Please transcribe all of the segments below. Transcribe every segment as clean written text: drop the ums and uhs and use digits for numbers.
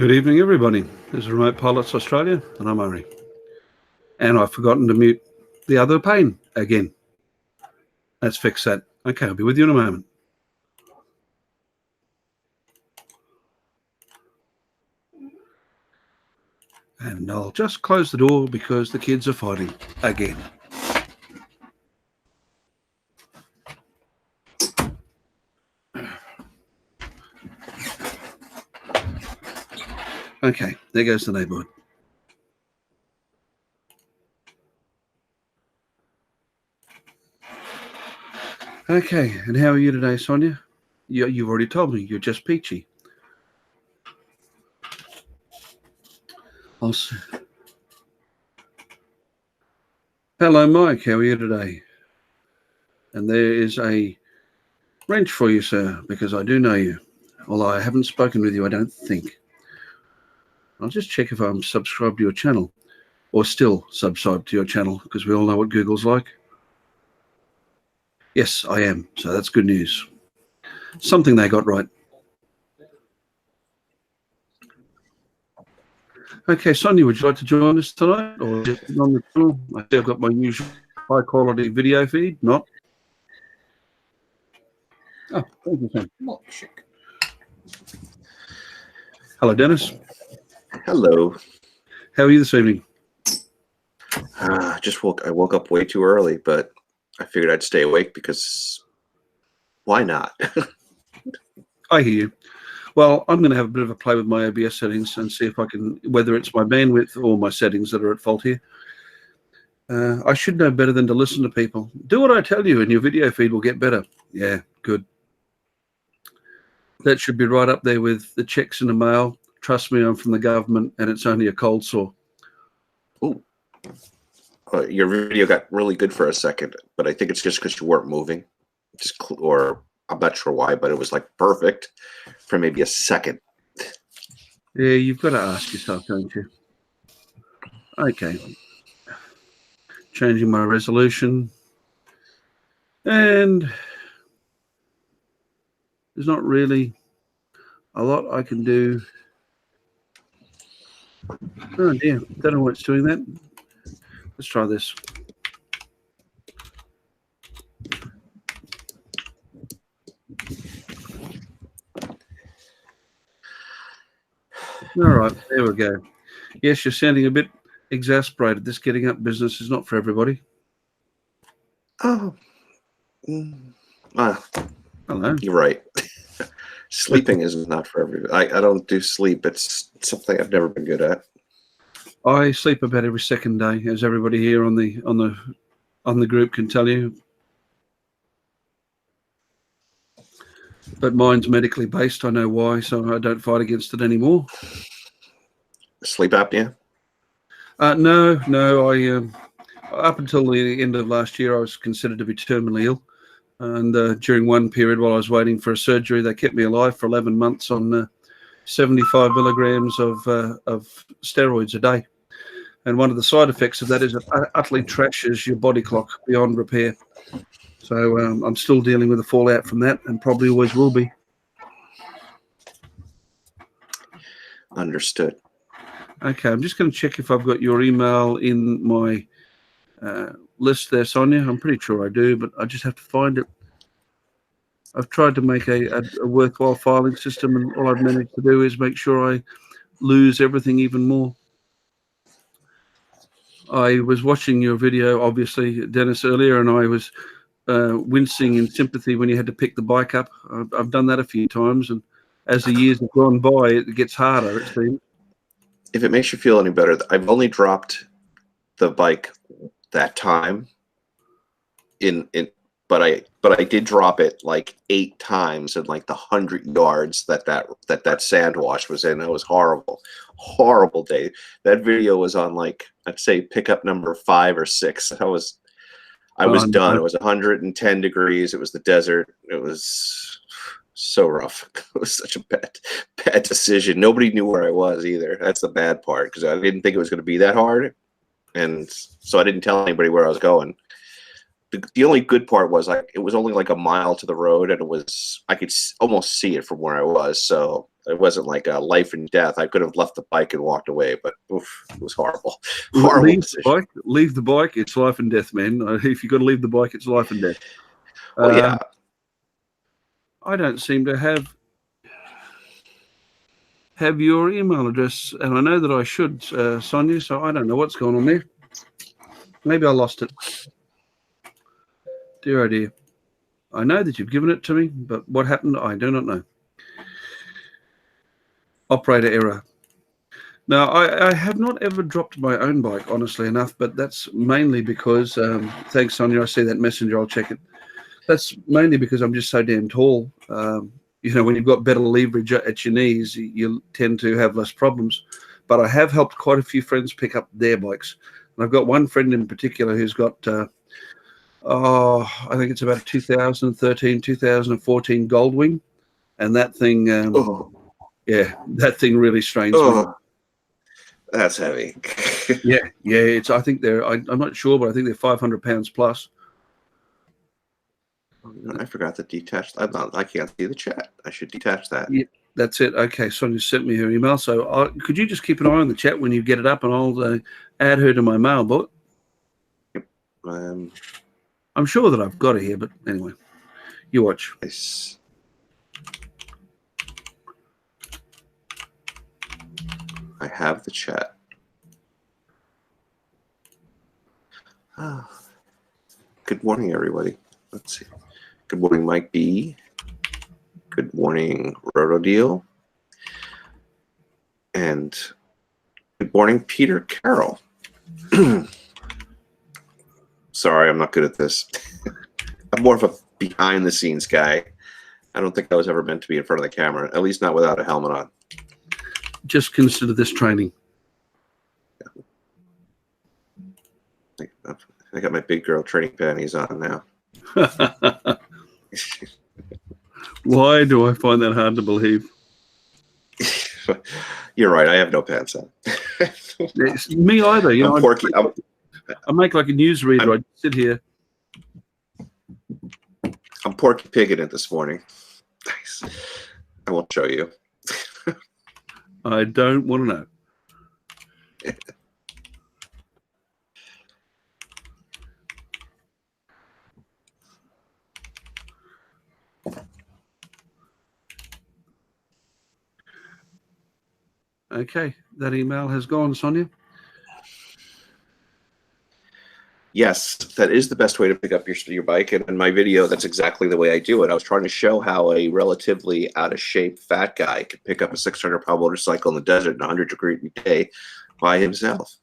Good evening, everybody. This is Remote Pilots Australia, and I'm Murray. And I've forgotten to mute the other pane again. Let's fix that. Okay, I'll be with you in a moment. And I'll just close the door because the kids are fighting again. Okay, there goes the neighborhood. Okay, and how are you today, Sonia? You've already told me you're just peachy. I'll see. Hello, Mike. How are you today? And there is a wrench for you, sir, because I do know you. Although I haven't spoken with you, I don't think. I'll just check if I'm subscribed to your channel, or still subscribed to your channel, because we all know what Google's like. Yes, I am. So that's good news. Something they got right. Okay, Sonia, would you like to join us tonight, or just on the channel? I see I've got my usual high-quality video feed. Not. Oh, thank you, Sam. Hello, Dennis. Hello. How are you this evening? I woke up way too early, but I figured I'd stay awake because why not? I hear you. Well, I'm going to have a bit of a play with my OBS settings and see if I can, whether it's my bandwidth or my settings that are at fault here. I should know better than to listen to people. Do what I tell you and your video feed will get better. Yeah, good. That should be right up there with the checks in the mail. Trust me, I'm from the government and it's only a cold sore. Ooh. Your video got really good for a second, but I think it's just because you weren't moving. Or I'm not sure why, but it was like perfect for maybe a second. Yeah, you've got to ask yourself, don't you? Okay. Changing my resolution. And there's not really a lot I can do. Oh dear, don't know why it's doing that. Let's try this. All right, there we go. Yes, you're sounding a bit exasperated. This getting up business is not for everybody. Oh. Hello. You're right. Sleeping is not for everybody. I don't do sleep. It's something I've never been good at. I sleep about every second day, as everybody here on the group can tell you. But mine's medically based. I know why, so I don't fight against it anymore. Sleep apnea? No. Up until the end of last year, I was considered to be terminally ill. And during one period while I was waiting for a surgery, they kept me alive for 11 months on 75 milligrams of steroids a day. And one of the side effects of that is it utterly trashes your body clock beyond repair. So I'm still dealing with the fallout from that and probably always will be. Understood. Okay, I'm just going to check if I've got your email in my list there, Sonia. I'm pretty sure I do, but I just have to find it. I've tried to make a worthwhile filing system, and all I've managed to do is make sure I lose everything even more. I was watching your video, obviously, Dennis, earlier, and I was wincing in sympathy when you had to pick the bike up. I've done that a few times, and as the years have gone by, it gets harder, it seems. If it makes you feel any better, I've only dropped the bike that time but I did drop it like 8 times in like the 100 yards that sand wash was in. It was horrible day. That video was on like, I'd say pickup number 5 or 6. I was done. It was 110 degrees. It was the desert. It was so rough. It was such a bad decision. Nobody knew where I was either. That's the bad part, because I didn't think it was going to be that hard, and so I didn't tell anybody where I was going. The only good part was it was only like a mile to the road, and I could almost see it from where I was. So like a life and death. I could have left the bike and walked away, but oof, it was horrible. Leave the bike. It's life and death, man. If you've got to leave the bike, it's life and death. Well, yeah. I don't seem to have your email address, and I know that I should, Sonia, so I don't know what's going on there. Maybe I lost it. Dear oh dear. I know that you've given it to me, but what happened, I do not know. Operator error. Now, I have not ever dropped my own bike, honestly enough, but that's mainly because, thanks, Sonia, I see that messenger, I'll check it. That's mainly because I'm just so damn tall. You know, when you've got better leverage at your knees, you tend to have less problems. But I have helped quite a few friends pick up their bikes. And I've got one friend in particular who's got, I think it's about a 2013, 2014 Goldwing. And that thing, yeah, that thing really strains me. That's heavy. Yeah, it's. I think they're. I'm not sure, but I think they're 500 pounds plus. I forgot to detach. I can't see the chat. I should detach that. Yeah, that's it. Okay, Sonia sent me her email. So could you just keep an eye on the chat when you get it up, and I'll add her to my mailbox. Yep. I'm sure that I've got her here, but anyway, you watch. Nice. I have the chat. Good morning, everybody. Let's see. Good morning, Mike B. Good morning, Rotodeal. And good morning, Peter Carroll. Sorry, I'm not good at this. I'm more of a behind-the-scenes guy. I don't think I was ever meant to be in front of the camera, at least not without a helmet on. Just consider this training. I got my big girl training panties on now. Why do I find that hard to believe? You're right. I have no pants on. Me either. You know, Porky. I make like a newsreader. I sit here. I'm Porky Pigging it this morning. Nice. I won't show you. I don't want to know. Okay, that email has gone, Sonia. Yes, that is the best way to pick up your bike. And in my video, that's exactly the way I do it. I was trying to show how a relatively out-of-shape fat guy could pick up a 600-pound motorcycle in the desert in a 100-degree day by himself.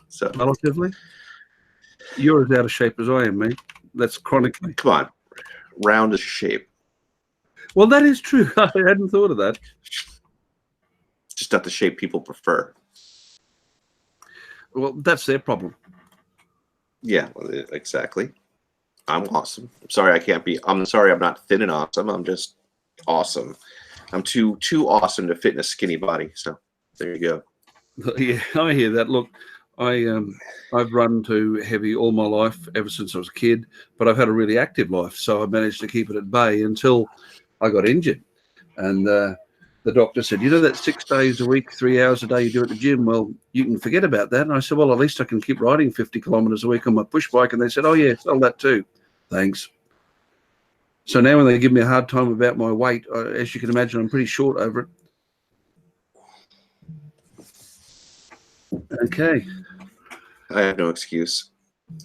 So relatively? You're as out of shape as I am, mate. That's chronically. Come on. Round is shape. Well, that is true. I hadn't thought of that. Just not the shape people prefer. Well, that's their problem. Yeah, exactly. I'm awesome. I'm sorry I can't be. I'm sorry I'm not thin and awesome. I'm just awesome. I'm too awesome to fit in a skinny body. So there you go. Yeah, I hear that. Look, I've run to heavy all my life ever since I was a kid, but I've had a really active life, so I managed to keep it at bay until I got injured. And the doctor said, you know, that 6 days a week, 3 hours a day you do at the gym, well, you can forget about that. And I said, well, at least I can keep riding 50 kilometers a week on my push bike. And they said, oh, yeah, sell that too. Thanks. So now when they give me a hard time about my weight, as you can imagine, I'm pretty short over it. Okay. I have no excuse.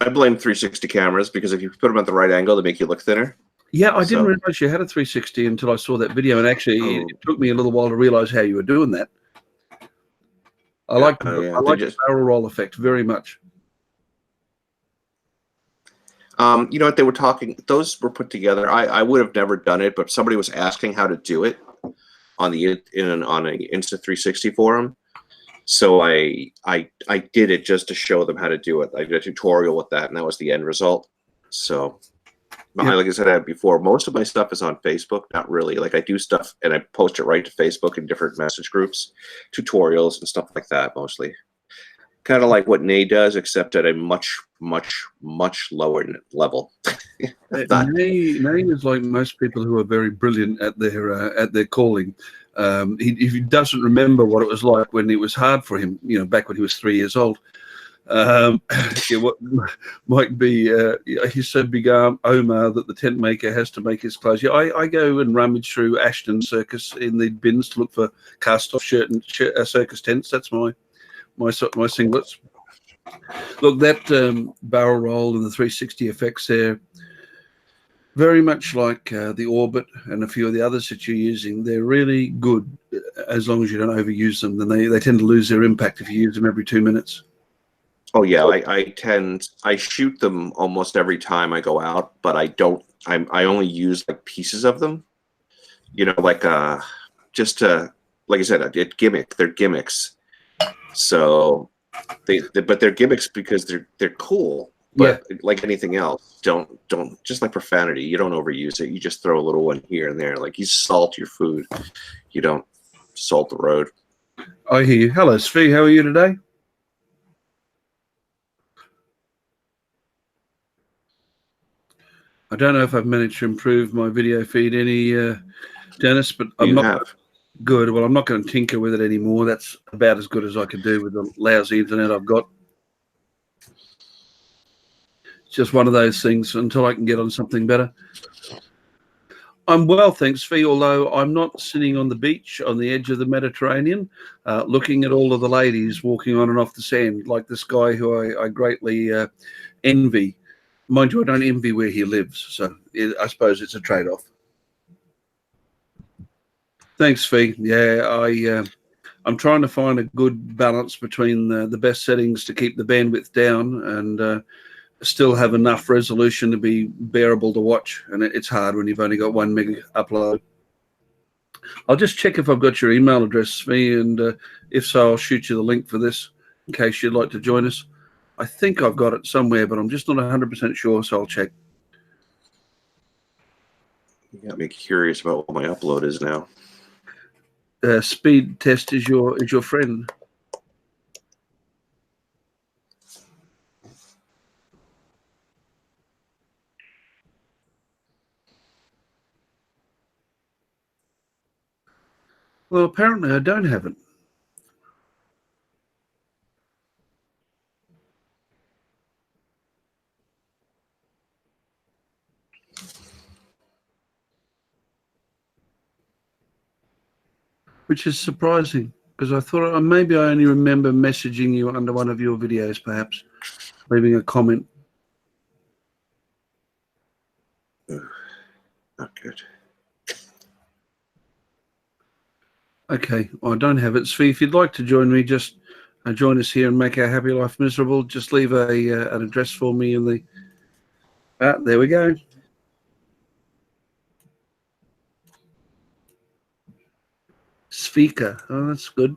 I blame 360 cameras because if you put them at the right angle, they make you look thinner. Yeah, I didn't realize you had a 360 until I saw that video, and actually, it took me a little while to realize how you were doing that. I like the barrel roll effect very much. You know what they were talking? Those were put together. I would have never done it, but somebody was asking how to do it on the on an Insta360 forum. So I did it just to show them how to do it. I did a tutorial with that, and that was the end result. So. Yeah. Like I said before, most of my stuff is on Facebook. Not really. Like I do stuff and I post it right to Facebook in different message groups, tutorials and stuff like that mostly. Kind of like what Nay does, except at a much, much, much lower level. Nay is like most people who are very brilliant at their calling. He doesn't remember what it was like when it was hard for him, back when he was 3 years old. What might be he's so big Omar that the tent maker has to make his clothes. I go and rummage through Ashton Circus in the bins to look for cast-off circus tents. That's my singlets. Look, that barrel roll and the 360 effects there, very much like the Orbit and a few of the others that you're using. They're really good as long as you don't overuse them. Then they tend to lose their impact if you use them every 2 minutes. Oh yeah, I shoot them almost every time I go out, but I only use like pieces of them, like just to, like I said, they're gimmicks. So but they're gimmicks because they're cool. But like anything else, don't just like profanity. You don't overuse it. You just throw a little one here and there. Like you salt your food. You don't salt the road. I hear you. Hello, Svi. How are you today? I don't know if I've managed to improve my video feed any, Dennis, but I'm not good. Well, I'm not going to tinker with it anymore. That's about as good as I can do with the lousy internet I've got. It's just one of those things until I can get on something better. I'm well, thanks, Fee, although I'm not sitting on the beach on the edge of the Mediterranean looking at all of the ladies walking on and off the sand like this guy who I greatly envy. Mind you, I don't envy where he lives, so I suppose it's a trade-off. Thanks, Fee. Yeah, I'm trying to find a good balance between the best settings to keep the bandwidth down and still have enough resolution to be bearable to watch, and it's hard when you've only got 1 meg upload. I'll just check if I've got your email address, Fee, and if so, I'll shoot you the link for this in case you'd like to join us. I think I've got it somewhere, but I'm just not 100% sure, so I'll check. You got me curious about what my upload is now. Speed test is your friend. Well, apparently I don't have it. Which is surprising, because I thought maybe I only remember messaging you under one of your videos, perhaps, leaving a comment. Not good. Okay, well, I don't have it. Svi, if you'd like to join me, just join us here and make our happy life miserable. Just leave an address for me in the... there we go. Speaker. Oh, that's good.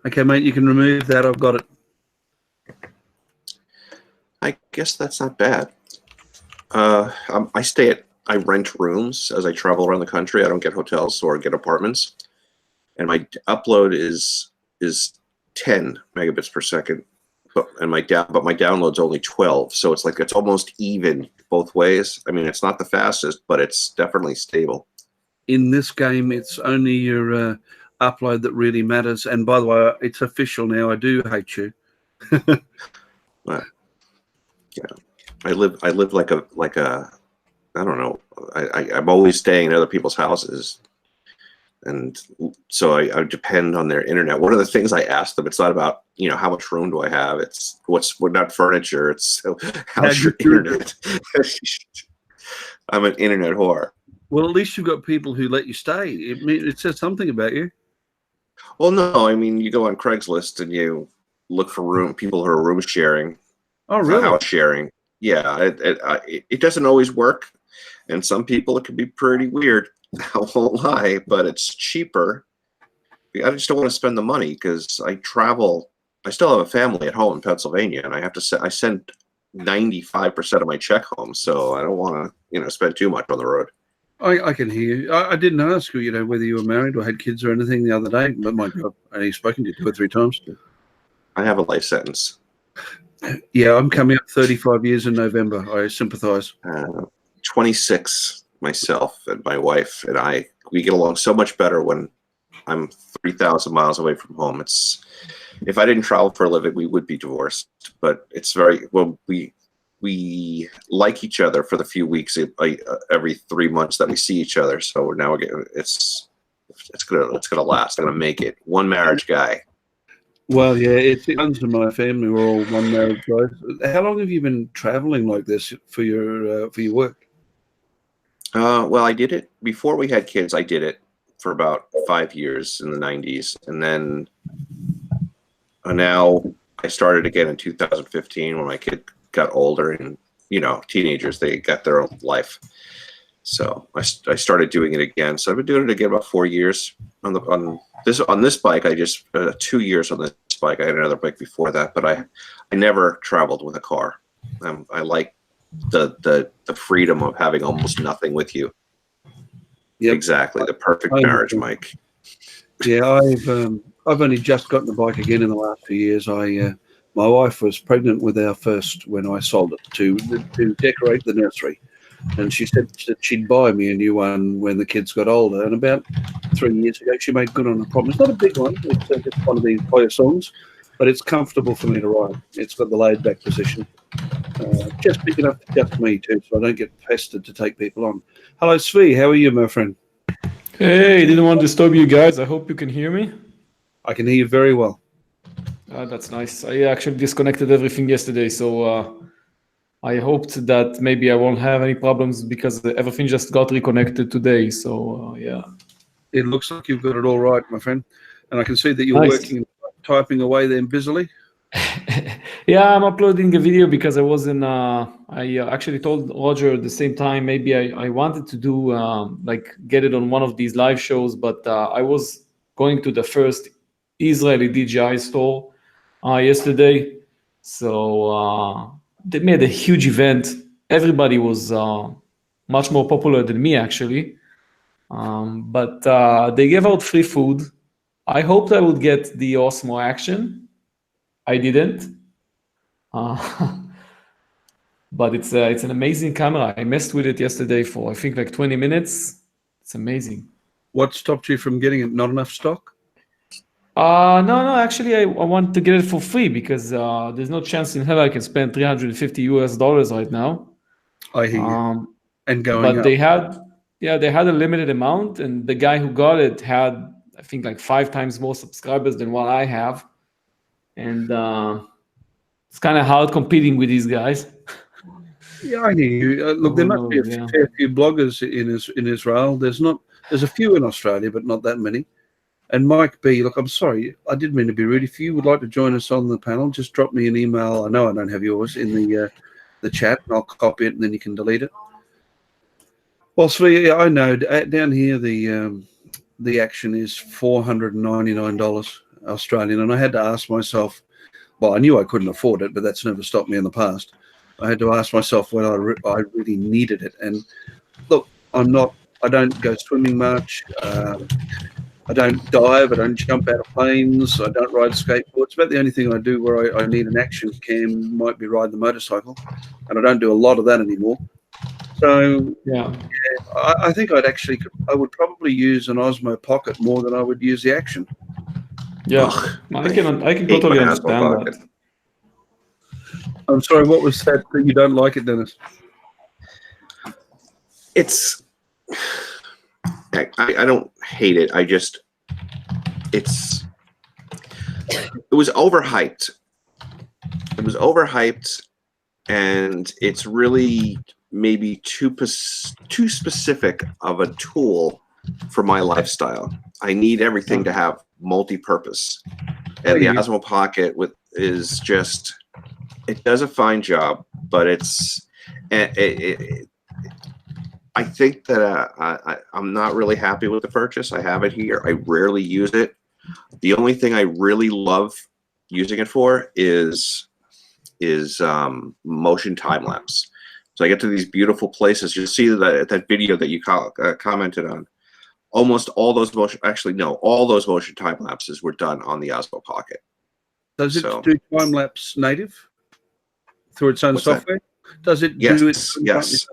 Okay, mate, you can remove that. I've got it. I guess that's not bad. I rent rooms as I travel around the country. I don't get hotels or get apartments. And my upload is 10 megabits per second, but my download's only 12. So it's almost even both ways. I mean, it's not the fastest, but it's definitely stable. In this game, it's only your upload that really matters. And by the way, it's official now. I do hate you. Yeah, I live like a I don't know. I'm always staying in other people's houses, and so I depend on their internet. One of the things I ask them, it's not about how much room do I have. It's what not furniture. It's how's your internet. I'm an internet whore. Well, at least you've got people who let you stay. It says something about you. Well, no, I mean, you go on Craigslist and you look for people who are room sharing. Oh, really? House sharing. Yeah, it doesn't always work, and some people it can be pretty weird. I won't lie, but it's cheaper. I just don't want to spend the money because I travel. I still have a family at home in Pennsylvania, and I send 95% of my check home, so I don't want to spend too much on the road. I can hear you. I didn't ask you, whether you were married or had kids or anything the other day, but my God, I've only spoken to you 2 or 3 times. I have a life sentence. Yeah, I'm coming up 35 years in November. I sympathize. 26 myself and my wife and we get along so much better when I'm 3,000 miles away from home. It's if I didn't travel for a living, we would be divorced. But it's very well. We like each other for the few weeks every 3 months that we see each other. So now it's gonna last. Gonna make it. One marriage guy. Well, yeah, it runs in my family. We're all one married guys. How long have you been traveling like this for your work? Well, I did it before we had kids. I did it for about 5 years in the 90s, and then now I started again in 2015 when my kid got older, and teenagers, they got their own life. So I started doing it again. So I've been doing it again about 4 years on this bike. I just 2 years on this bike. I had another bike before that, but I never traveled with a car. I like the freedom of having almost nothing with you. Yep. Exactly, the perfect marriage, Mike. Yeah, I've only just gotten the bike again in the last few years. My wife was pregnant with our first when I sold it to decorate the nursery, and she said that she'd buy me a new one when the kids got older. And about 3 years ago, she made good on her promise. Not a big one; it's just one of these Poya songs, but it's comfortable for me to ride. It's got the laid-back position, just big enough for just me too, so I don't get pestered to take people on. Hello, Svi. How are you, my friend? Hey, didn't want to disturb you guys. I hope you can hear me. I can hear you very well. That's nice. I actually disconnected everything yesterday, so I hoped that maybe I won't have any problems because everything just got reconnected today. So yeah. It looks like you've got it all right, my friend. And I can see that you're working, typing away then busily. Yeah, I'm uploading a video because I wasn't. I actually told Roger at the same time maybe I wanted to do like get it on one of these live shows, but I was going to the first Israeli DJI store yesterday, so they made a huge event. Everybody was much more popular than me actually, but they gave out free food. I hoped I would get the Osmo Action. I didn't. But it's an amazing camera. I messed with it yesterday for I think like 20 minutes. It's amazing. What stopped you from getting it? Not enough stock? No. Actually, I want to get it for free because there's no chance in hell I can spend $350 right now. I hear you. And going but up. they had a limited amount, and the guy who got it had I think like 5 times more subscribers than what I have, and it's kind of hard competing with these guys. Yeah, I hear you. Look, there must be a fair few bloggers in Israel. There's a few in Australia, but not that many. And Mike B, look, I'm sorry, I didn't mean to be rude. If you would like to join us on the panel, just drop me an email. I know I don't have yours in the chat, and I'll copy it, and then you can delete it. Well, Svi, I know down here the action is $499 Australian, and I had to ask myself. Well, I knew I couldn't afford it, but that's never stopped me in the past. I had to ask myself when I really needed it. And look, I don't go swimming much. I don't dive. I don't jump out of planes. I don't ride skateboards. It's about the only thing I do where I need an action cam might be riding the motorcycle. And I don't do a lot of that anymore. So yeah, I think I would probably use an Osmo Pocket more than I would use the Action. Yeah, I can totally understand that. I'm sorry, what was that you don't like it, Dennis? I don't hate it. It was overhyped. It was overhyped, and it's really maybe too specific of a tool for my lifestyle. I need everything to have multi-purpose, and the Osmo Pocket is just. It does a fine job, but I think that I'm not really happy with the purchase. I have it here. I rarely use it. The only thing I really love using it for is motion time lapse. So I get to these beautiful places. You'll see that video that you commented on. Almost all those all those motion time lapses were done on the Osmo Pocket. Does it do time lapse native through its own software? Does it do it? Yes.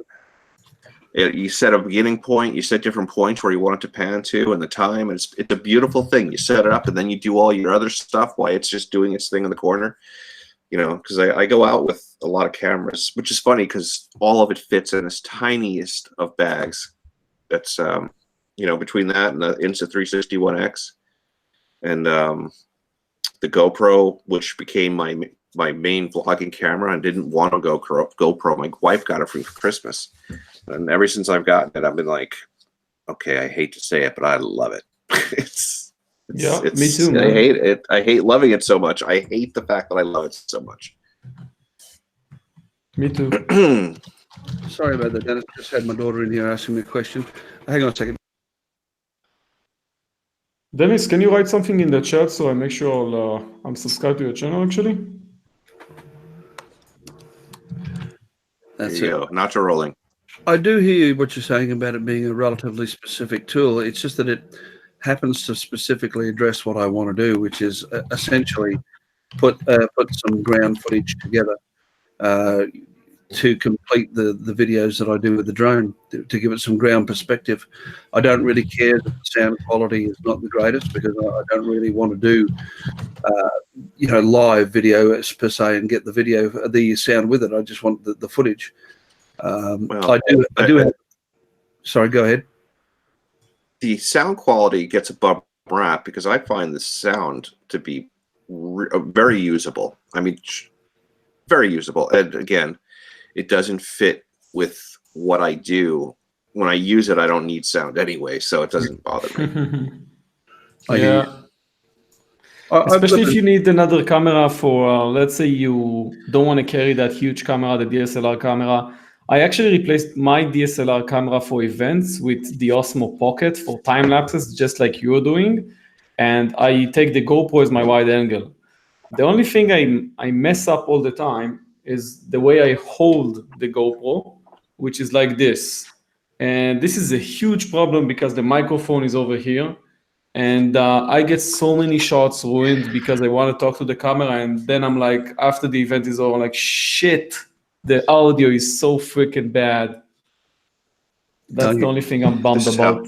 You set a beginning point, you set different points where you want it to pan to and the time. And it's a beautiful thing. You set it up and then you do all your other stuff while it's just doing its thing in the corner. You know, because I go out with a lot of cameras, which is funny because all of it fits in this tiniest of bags. That's, you know, between that and the Insta360 One X and the GoPro, which became my main vlogging camera. I didn't want a GoPro. My wife got it for Christmas. And ever since I've gotten it, I've been like, okay, I hate to say it, but I love it. Me too, man. I hate it. I hate loving it so much. I hate the fact that I love it so much. Me too. Sorry about that, Dennis. Just had my daughter in here asking me a question. Hang on a second. Dennis, can you write something in the chat so I make sure I'm subscribed to your channel, actually? That's there you go. Not to rolling. I do hear what you're saying about it being a relatively specific tool. It's just that it happens to specifically address what I want to do, which is essentially put some ground footage together to complete the videos that I do with the drone, to give it some ground perspective. I don't really care that the sound quality is not the greatest because I don't really want to do you know, live video per se and get the sound with it. I just want the footage. Well, I do have. Sorry, go ahead. The sound quality gets a bum rap because I find the sound to be very usable. I mean, very usable. And again, it doesn't fit with what I do. When I use it, I don't need sound anyway, so it doesn't bother me. Yeah. Especially if you need another camera for, let's say you don't want to carry that huge camera, the DSLR camera. I actually replaced my DSLR camera for events with the Osmo Pocket for time lapses, just like you're doing. And I take the GoPro as my wide angle. The only thing I mess up all the time is the way I hold the GoPro, which is like this. And this is a huge problem because the microphone is over here. And I get so many shots ruined because I want to talk to the camera. And then I'm like, after the event is over, I'm like, shit, the audio is so freaking bad. That's the only thing I'm bummed about.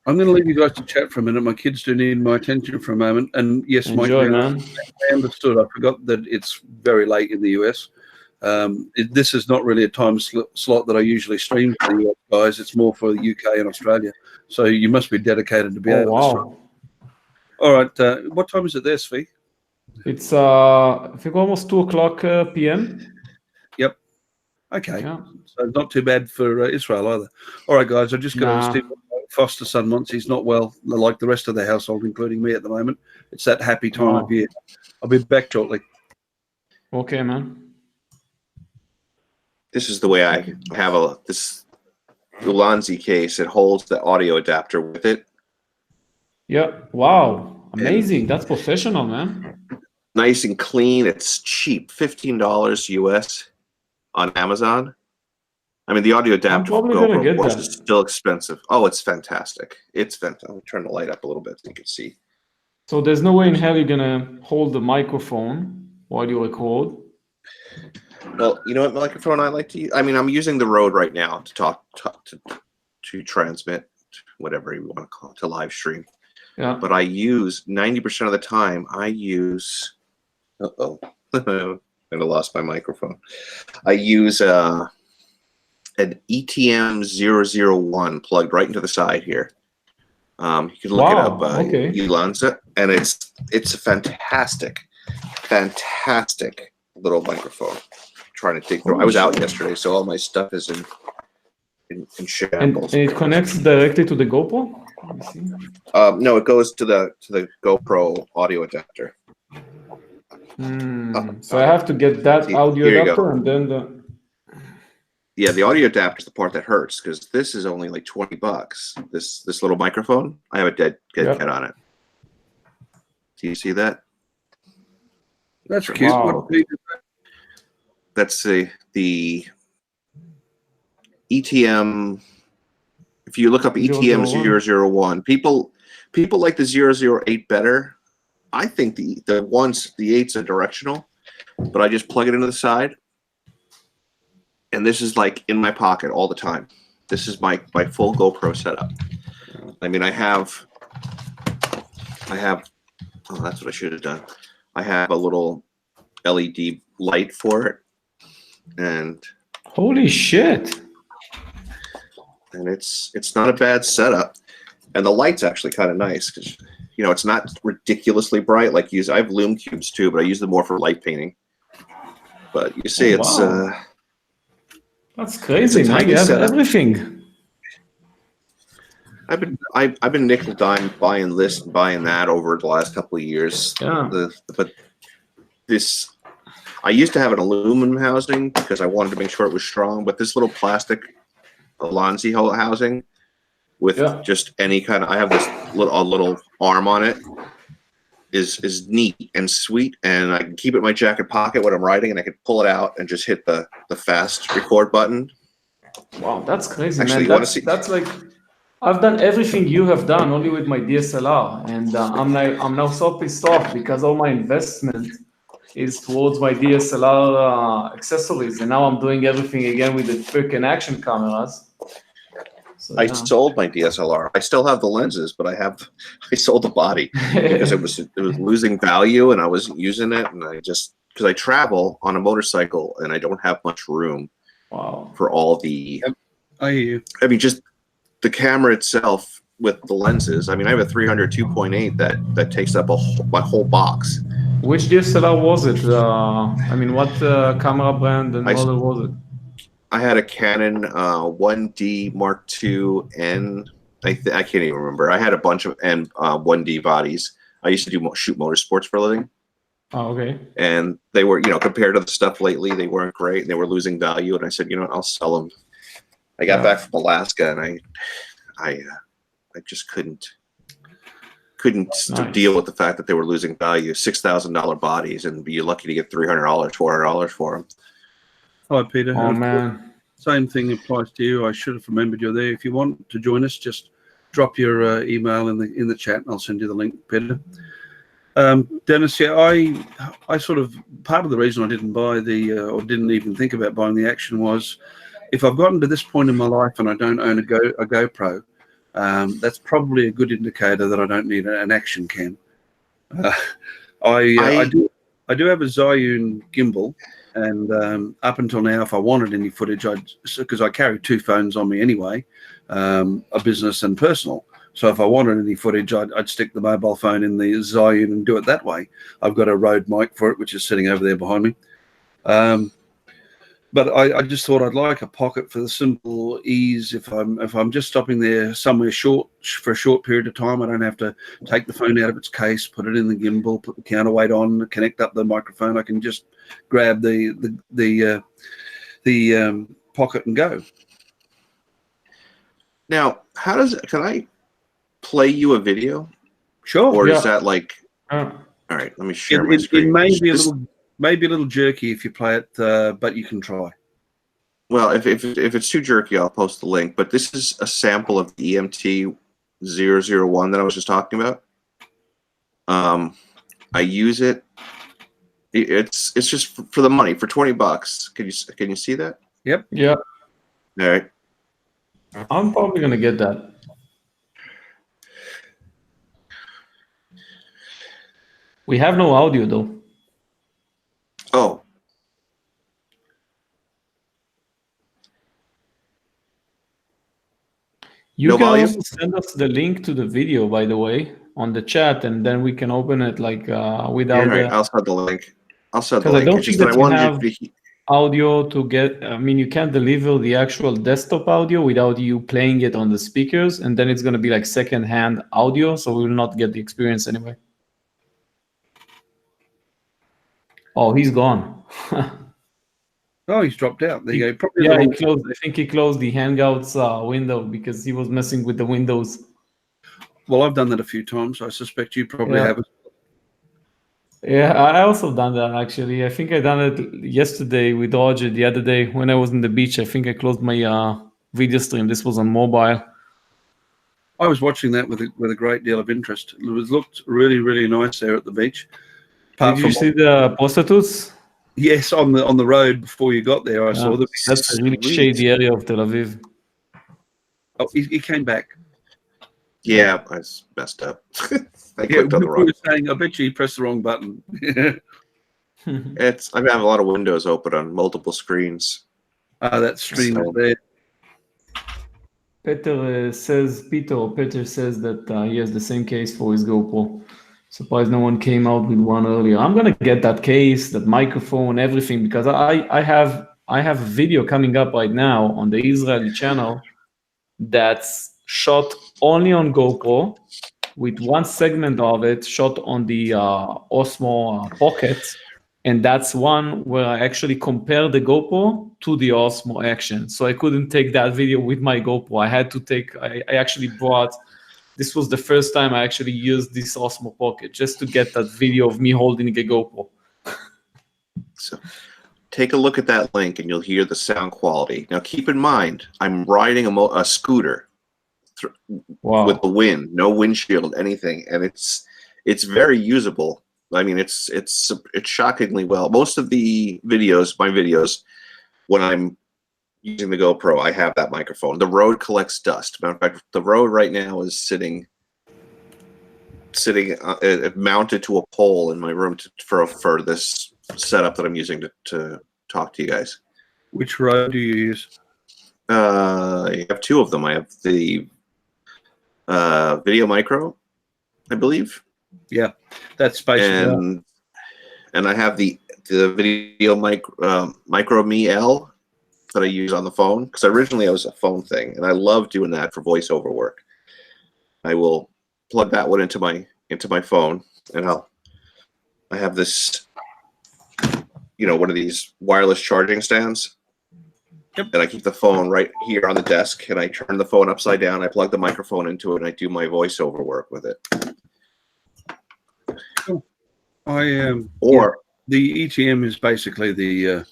I'm going to leave you guys to chat for a minute. My kids do need my attention for a moment. And yes, Enjoy, man. I understood. I forgot that it's very late in the US. This is not really a time slot that I usually stream for the US guys. It's more for the UK and Australia. So you must be dedicated to be able to stream. All right. What time is it there, Svi? It's, I think, almost 2 o'clock p.m. Yep. Okay. Yeah. So not too bad for Israel either. All right, guys. I just got to Steve foster son once. He's not well, like the rest of the household, including me at the moment. It's that happy time of year. I'll be back shortly. Okay, man. This is the way I have this Ulanzi case. It holds the audio adapter with it. Yeah. Wow. Amazing. That's professional, man. Nice and clean. It's cheap. $15 US on Amazon. I mean, the audio adapter for GoPro, of course, is still expensive. Oh, it's fantastic. It's fantastic. I'll turn the light up a little bit so you can see. So there's no way in hell you're going to hold the microphone while you record? Well, you know what microphone I like to use? I mean, I'm using the Rode right now to talk to transmit, whatever you want to call it, to live stream. Yeah. But I use 90% of the time. I use. I lost my microphone. I use an ETM001 plugged right into the side here. You can look it up, Ulanza, and it's a fantastic little microphone. Trying to dig through. I was out yesterday, so all my stuff is in shambles. And it connects directly to the GoPro? Let me see. No, it goes to the GoPro audio adapter. So I have to get that audio adapter and then the. Yeah, the audio adapter is the part that hurts because this is only like $20. This little microphone, I have a dead cat on it. Do you see that? That's cute. Wow. That's the ETM. If you look up ETM001, people like the 008 better. I think the 8s are directional, but I just plug it into the side. And this is like in my pocket all the time. This is my full GoPro setup. I mean, I have. Oh, that's what I should have done. I have a little LED light for it, and Holy shit! it's not a bad setup, and the light's actually kind of nice because it's not ridiculously bright. Like I have lume cubes too, but I use them more for light painting. But you see, Wow. it's That's crazy, it's a man. tiny You have setup. everything. I've been nickel dime buying this and buying that over the last couple of years. Yeah. But this, I used to have an aluminum housing because I wanted to make sure it was strong. But this little plastic Alonzi housing with just any kind of, I have this little arm on it, is neat and sweet, and I can keep it in my jacket pocket when I'm riding, and I can pull it out and just hit the fast record button. Wow, that's crazy, Actually, man. That's like, I've done everything you have done only with my DSLR, and I'm now so pissed off because all my investment is towards my DSLR accessories, and now I'm doing everything again with the freaking action cameras. So, I sold my DSLR. I still have the lenses, but I sold the body because it was losing value, and I wasn't using it, and because I travel on a motorcycle and I don't have much room. Wow. For all the. Yep. I hear you. I mean, just the camera itself with the lenses. I mean, I have a 300 2.8 that takes up my whole box. Which DSLR was it? I mean, what camera brand and model was it? I had a Canon 1D Mark II, and I can't even remember. I had a bunch of 1D bodies. I used to shoot motorsports for a living. Oh, okay. And they were, compared to the stuff lately, they weren't great. And they were losing value. And I said, I'll sell them. I got back from Alaska, and I just couldn't deal with the fact that they were losing value. $6,000 bodies, and be lucky to get $300, $400 for them. Hi, Peter. Oh, man. Same thing applies to you. I should have remembered you're there. If you want to join us, just drop your email in the chat, and I'll send you the link, Peter. Dennis, yeah, I sort of, part of the reason I didn't buy or didn't even think about buying the Action was, if I've gotten to this point in my life and I don't own a GoPro, that's probably a good indicator that I don't need an Action cam. I do have a Zhiyun gimbal, and up until now, if I wanted any footage, because I carry two phones on me anyway, a business and personal. So if I wanted any footage, I'd stick the mobile phone in the Zhiyun and do it that way. I've got a Rode mic for it, which is sitting over there behind me. But I just thought I'd like a pocket for the simple ease. If I'm just stopping there somewhere short for a short period of time, I don't have to take the phone out of its case, put it in the gimbal, put the counterweight on, connect up the microphone. I can just grab the pocket and go. Now, can I play you a video? Sure. Or is that like? All right, let me share my screen. It may be a little jerky if you play it, but you can try. Well, if it's too jerky, I'll post the link. But this is a sample of the EMT 001 that I was just talking about. I use it. It's just for the money, for $20. Can you see that? Yep. Yeah. All right. I'm probably gonna get that. We have no audio though. Oh. You can also send us the link to the video, by the way, on the chat, and then we can open it like without. Right. I'll send the link. Because I don't think that you have audio to get. I mean, you can't deliver the actual desktop audio without you playing it on the speakers, and then it's going to be like second-hand audio, so we will not get the experience anyway. Oh, he's gone. Oh, he's dropped out. There you go. Probably yeah, he closed. I think he closed the Hangouts window because he was messing with the windows. Well, I've done that a few times. I suspect you probably have it. Yeah, I also done that actually. I think I done it yesterday with Roger the other day when I was on the beach. I think I closed my video stream. This was on mobile. I was watching that with a great deal of interest. It looked really, really nice there at the beach. Did you see the prostitutes? Yes, on the road before you got there, I saw them. That's a really shady area of Tel Aviv. Oh, he came back. Yeah, I messed up. I Yeah, clicked on the we wrong. were saying, I bet you pressed the wrong button. I have a lot of windows open on multiple screens. That stream is So- there. Peter says that he has the same case for his GoPro. Surprised no one came out with one earlier. I'm gonna get that case, that microphone, everything, because I have a video coming up right now on the Israeli channel that's shot only on GoPro, with one segment of it shot on the Osmo Pocket, and that's one where I actually compare the GoPro to the Osmo Action. So I couldn't take that video with my GoPro. I had to take. I actually brought. This was the first time I actually used this Osmo Pocket just to get that video of me holding a GoPro. So take a look at that link and you'll hear the sound quality. Now keep in mind, I'm riding a scooter Wow. with the wind, no windshield, anything, and it's very usable. I mean, it's shockingly well. Most of the videos, my videos, when I'm using the GoPro, I have that microphone. The Rode collects dust. Matter of fact, the Rode right now is sitting mounted to a pole in my room for this setup that I'm using to talk to you guys. Which Rode do you use? I have two of them. I have the Video Micro, I believe. Yeah, that's basically. And I have the Video Micro Me L that I use on the phone, because originally I was a phone thing, and I love doing that for voiceover work. I will plug that one into my phone, and I have this, one of these wireless charging stands. Yep. And I keep the phone right here on the desk, and I turn the phone upside down. I plug the microphone into it, and I do my voiceover work with it. Or the ETM is basically the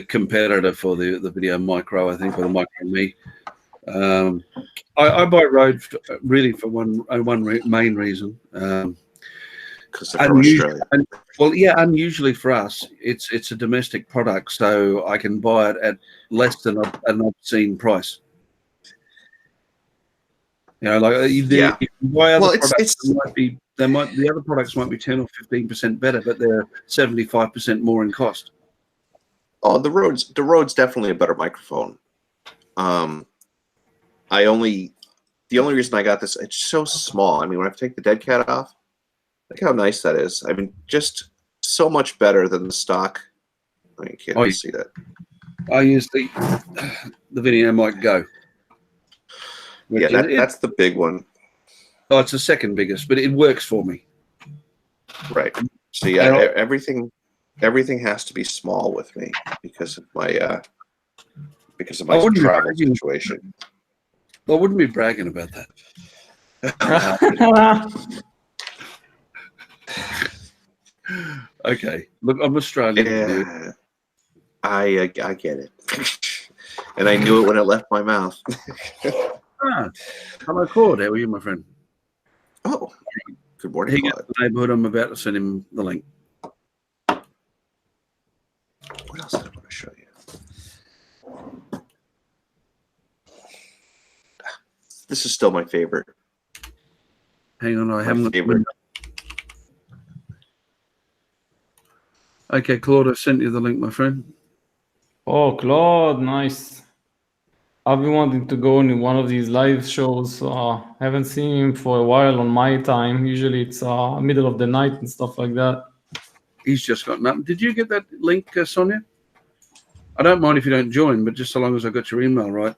competitor for the Video Micro, I think, or the Micro Me. I buy Rode really for one main reason. Because they're from Australia. Unusually for us, it's a domestic product, so I can buy it at less than an obscene price. You buy other products, the other products might be 10 or 15% better, but they're 75% more in cost. Oh, the Rode's definitely a better microphone. The only reason I got this, it's so small. I mean, when I take the dead cat off, look how nice that is. I mean, just so much better than the stock. I mean, you can't see that. I use the Video Mic Go. Yeah, that's the big one. Oh, it's the second biggest, but it works for me. Right. So yeah, everything has to be small with me because of my travel situation. I wouldn't be bragging about that. Okay, look, I'm Australian. Yeah, I get it, and I knew it when it left my mouth. Hello, Claude. How are you, my friend? Oh, good morning, He Claude. got the neighborhood. I'm about to send him the link. What else did I want to show you? This is still my favorite. Hang on, I haven't. Favorite. Okay, Claude, I've sent you the link, my friend. Oh, Claude, nice. I've been wanting to go in one of these live shows. Haven't seen him for a while on my time. Usually it's middle of the night and stuff like that. He's just got nothing. Did you get that link, Sonia? I don't mind if you don't join, but just so long as I got your email right.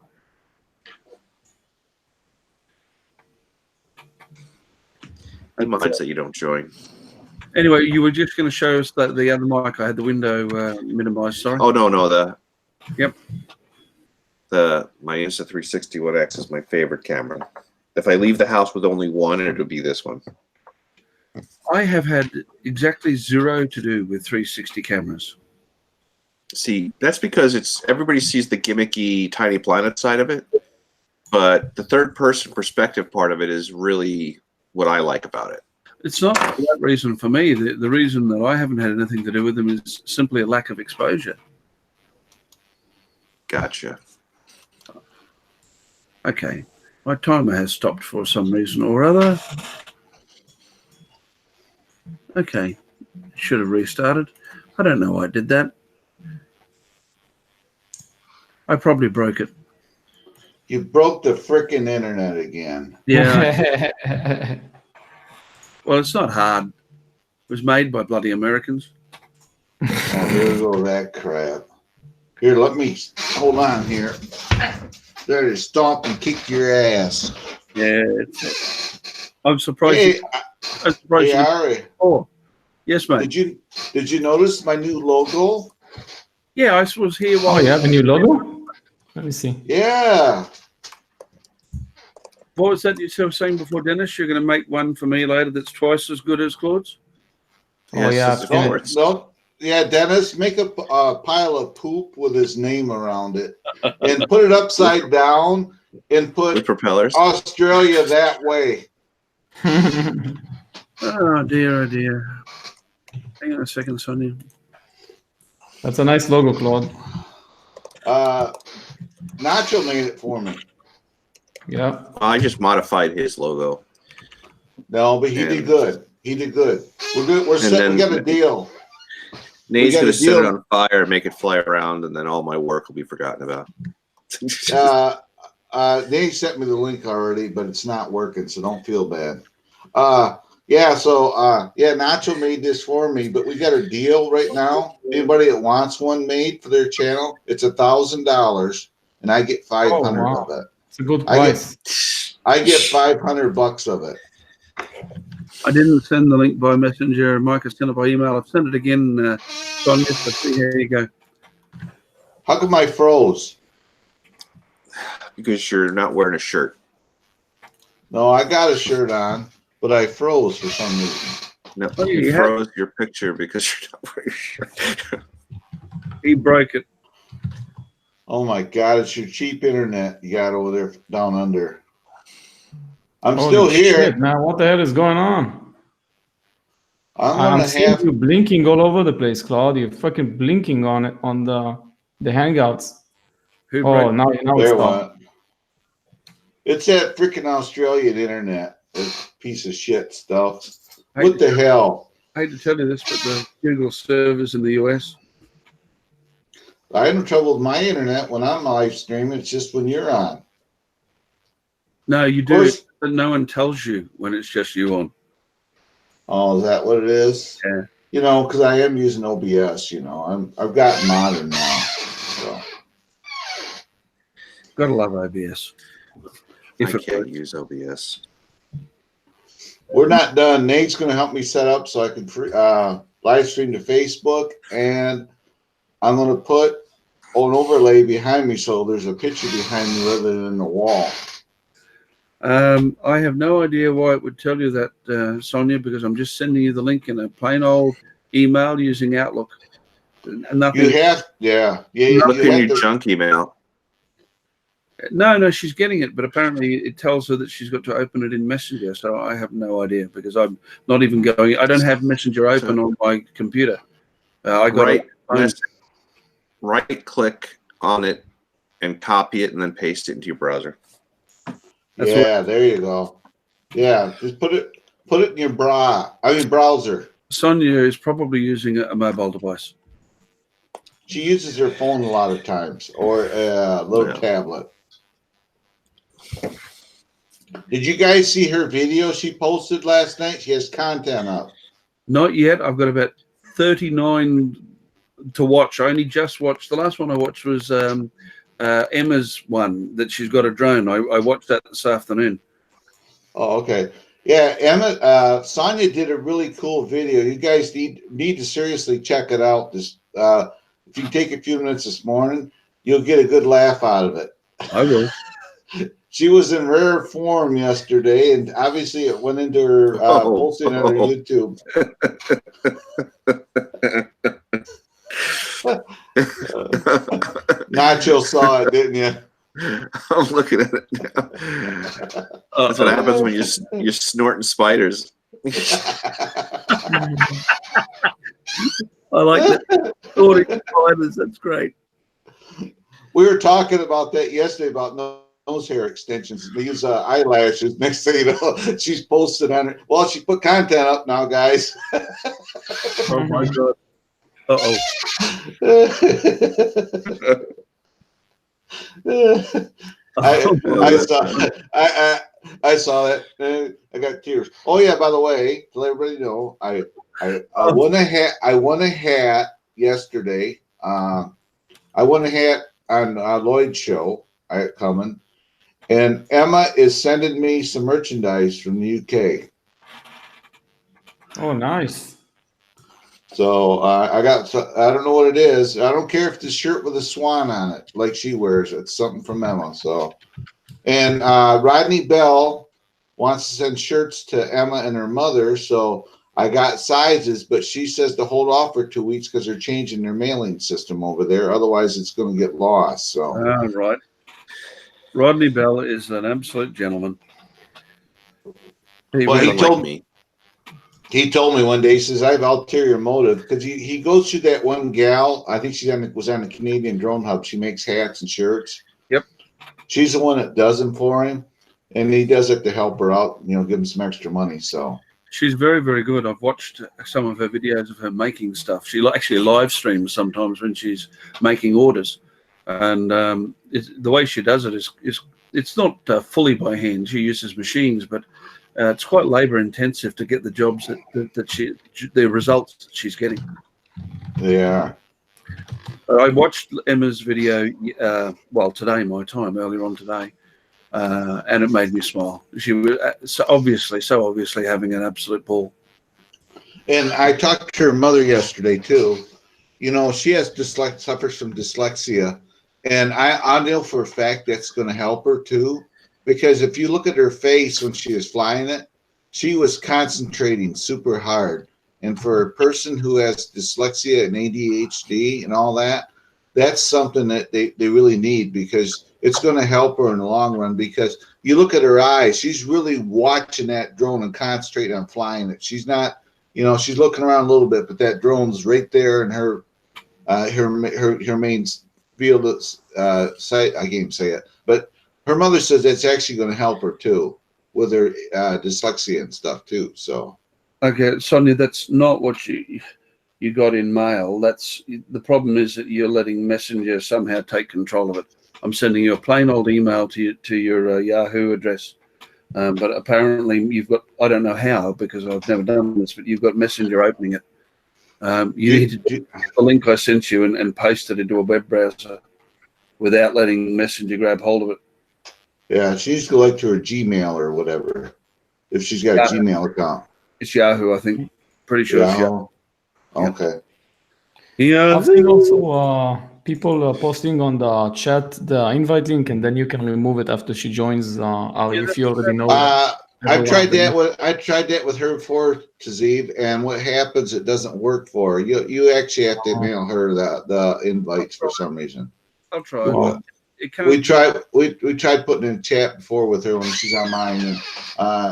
He minds that you don't join. Anyway, you were just going to show us that the other mic. I had the window minimized. Sorry. Oh no, Yep. My Insta360 One X is my favorite camera. If I leave the house with only one, it would be this one. I have had exactly zero to do with 360 cameras. See, that's because everybody sees the gimmicky Tiny Planet side of it, but the third-person perspective part of it is really what I like about it. It's not for that reason for me. The reason that I haven't had anything to do with them is simply a lack of exposure. Gotcha. Okay. My timer has stopped for some reason or other. Okay, should have restarted. I don't know why I did that. I probably broke it. You broke the frickin' internet again. Yeah. Well, it's not hard. It was made by bloody Americans. Oh, here goes that crap. Here, let me hold on here. There to stomp and kick your ass. Yeah. I'm surprised. Hey, I'm surprised. hey, Ari, Oh, yes, mate. did you notice my new logo? Yeah, I was here while. Oh, you have a new logo? Let me see. Yeah. What was that you were saying before, Dennis? You're going to make one for me later that's twice as good as Claude's? Oh, Yes, yeah. this is I've seen for it. it. No. Yeah, Dennis, make a pile of poop with his name around it and put it upside down and With put propellers. Australia that way. Oh, dear, oh, dear. Hang on a second, Sonia. That's a nice logo, Claude. Nacho made it for me. Yeah. I just modified his logo. No, but he did And- good. He did good. We're good. We're set. We then- got a deal. Nate's got going a to set it deal. on fire and make it fly around, and then all my work will be forgotten about. They sent me the link already, but it's not working, so don't feel bad. Yeah, so yeah, Nacho made this for me, but we got a deal right now. Anybody that wants one made for their channel, it's $1,000, and I get 500 wow. of it. It's a good I get- price. I get $500 of it. I didn't send the link by messenger. Mike has sent it by email. I've sent it again, Sonia. So here you go. How come I froze? Because you're not wearing a shirt. No, I got a shirt on, but I froze for some reason. No, Oh, you you have- froze your picture because you're not wearing a shirt. He broke it. Oh my God, it's your cheap internet you got over there down under. I'm Holy still here. shit, man. What the hell is going on? I'm I'm gonna seeing have. you blinking all over the place, Claude. You're fucking blinking on it on the Hangouts. Who Oh, broke? now it's There stopped. what? It's that freaking Australian internet. This piece of shit stuff. What the hell? I hate to tell you this, but the Google servers in the US. I have no trouble with my internet when I'm live streaming. It's just when you're on. No, you Of do, course. but no one tells you when it's just you on. Oh, is that what it is? Yeah. You know, because I am using OBS. You know, I've gotten modern now. So Gotta love OBS. If I it can't works. use OBS. we're not done. Nate's going to help me set up so I can live stream to Facebook, and I'm going to put an overlay behind me so there's a picture behind me rather than the wall. I have no idea why it would tell you that, Sonia, because I'm just sending you the link in a plain old email using Outlook. And nothing. You have, yeah. Look You in have your to, junk email. No, she's getting it, but apparently it tells her that she's got to open it in Messenger. So I have no idea because I'm not even going. I don't have Messenger open on my computer. I got it on my phone. Right click on it and copy it and then paste it into your browser. yeah, there you go. Yeah, just put it in your browser. Sonia is probably using a mobile device. She uses her phone a lot of times or a little Yeah. tablet. Did you guys see her video she posted last night? She has content up. Not yet. I've got about 39 to watch. I only just watched. The last one I watched was Emma's one that she's got a drone. I watched that this afternoon. Oh, okay. Yeah, Emma, Sonia did a really cool video. You guys need to seriously check it out. This, if you take a few minutes this morning, you'll get a good laugh out of it. I will. She was in rare form yesterday, and obviously it went into her posting on her YouTube. Nacho saw it, didn't you? I'm looking at it now. That's what happens when you're snorting spiders. I like that. Sorting spiders, that's great. We were talking about that yesterday about no nose hair extensions. They use eyelashes. Next thing you know, she's posted on it. Well, she put content up now, guys. Oh my God. Uh-oh. I saw I saw that. I got tears. Oh yeah, by the way, to let everybody know, I won a hat yesterday. I won a hat on Lloyd's show. Coming, and Emma is sending me some merchandise from the UK. Oh, nice. So I don't know what it is. I don't care if it's a shirt with a swan on it, like she wears. It's something from Emma. So, and Rodney Bell wants to send shirts to Emma and her mother. So I got sizes, but she says to hold off for 2 weeks because they're changing their mailing system over there. Otherwise, it's going to get lost. So, Right. Rodney Bell is an absolute gentleman. Well, He told me. He told me one day, he says, I have ulterior motive because he goes through that one gal. I think she was on the Canadian Drone Hub. She makes hats and shirts. Yep. She's the one that does them for him. And he does it to help her out, give him some extra money. So she's very, very good. I've watched some of her videos of her making stuff. She actually live streams sometimes when she's making orders. And the way she does it is it's not fully by hand. She uses machines, but it's quite labor intensive to get the jobs the results that she's getting. Yeah. I watched Emma's video, today, my time, earlier on today, and it made me smile. She was so obviously having an absolute ball. And I talked to her mother yesterday too. She has suffers from dyslexia, and I know for a fact that's going to help her too. Because if you look at her face when she was flying it, she was concentrating super hard. And for a person who has dyslexia and ADHD and all that, that's something that they really need because it's going to help her in the long run. Because you look at her eyes, she's really watching that drone and concentrating on flying it. She's not, she's looking around a little bit, but that drone's right there in her main field of sight. I can't even say it, but her mother says that's actually going to help her too with her dyslexia and stuff too. So, okay, Sonia, that's not what you got in mail. That's the problem is that you're letting Messenger somehow take control of it. I'm sending you a plain old email to your Yahoo address, but apparently you've got, I don't know how because I've never done this, but you've got Messenger opening it. You need to do the link I sent you and paste it into a web browser without letting Messenger grab hold of it. Yeah, she needs to go to her Gmail or whatever if she's got a Gmail account. It's Yahoo, I think. Pretty sure it's Yahoo. Okay. Yeah. I've seen also people posting on the chat the invite link, and then you can remove it after she joins. If you already know. I've tried that with her before, Tazeev, and what happens? It doesn't work for her. You actually have to mail her the invites for some reason. I'll try. We tried putting in chat before with her when she's on mine, and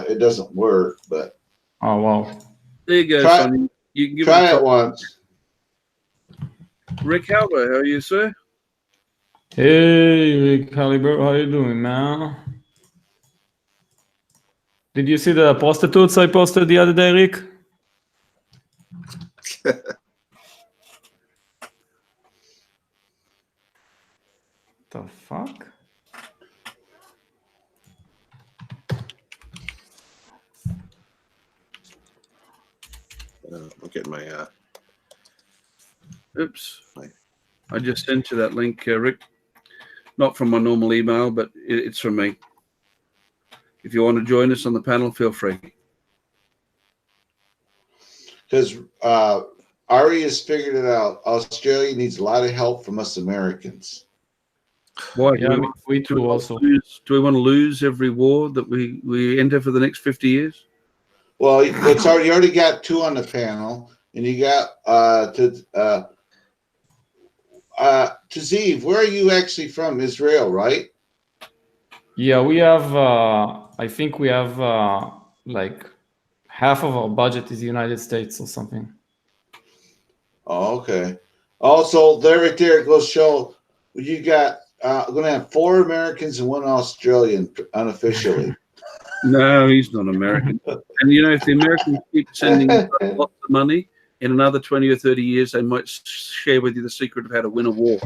it doesn't work. But oh wow, there you go, Sonny. You can give try it once. Rick Halber, how are you, sir? Hey, Rick Halber, how you doing, man? Did you see the prostitutes I posted the other day, Rick? The fuck? I'm getting my. Oops. I just sent you that link, Rick. Not from my normal email, but it's from me. If you want to join us on the panel, feel free. Because Ari has figured it out. Australia needs a lot of help from us Americans. Why? Yeah, we too also. Do we want to lose every war that we enter for the next 50 years? Well, you already got two on the panel, and you got Tazeev. Where are you actually from? Israel, right? Yeah, we have. I think we have like half of our budget is the United States or something. Oh, okay. Also, there, right there, it goes show you got going to have 4 Americans and 1 Australian unofficially. No, he's not American. And you know, if the Americans keep sending lots of money, in another 20 or 30 years, they might share with you the secret of how to win a war.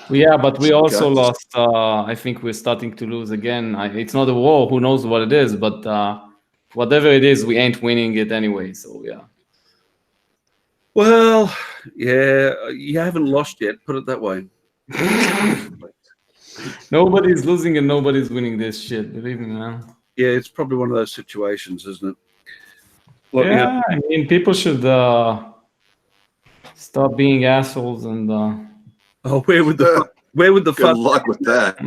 Yeah, but we also lost. I think we're starting to lose again. It's not a war. Who knows what it is? But whatever it is, we ain't winning it anyway. So yeah. Well, yeah, you haven't lost yet. Put it that way. Nobody's losing and nobody's winning this shit. Believe me, man. Yeah, it's probably one of those situations, isn't it? Well, Yeah, I mean, people should stop being assholes and. Oh, where would the Good fun? luck with that.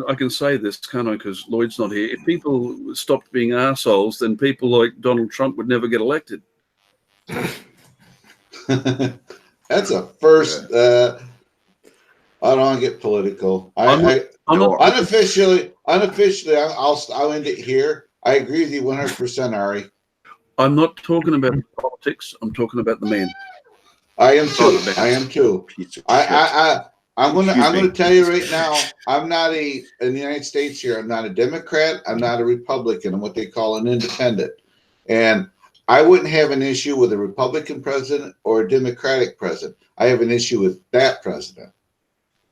I can say this, can't I? Because Lloyd's not here. If people stopped being assholes, then people like Donald Trump would never get elected. That's a first. I don't want to get political. I'm not Unofficially, I'll end it here. I agree with you 100%, Ari. I'm not talking about politics. I'm talking about the man. I am too. I'm gonna tell you right now. I'm not in the United States here. I'm not a Democrat. I'm not a Republican. I'm what they call an independent. And I wouldn't have an issue with a Republican president or a Democratic president. I have an issue with that president.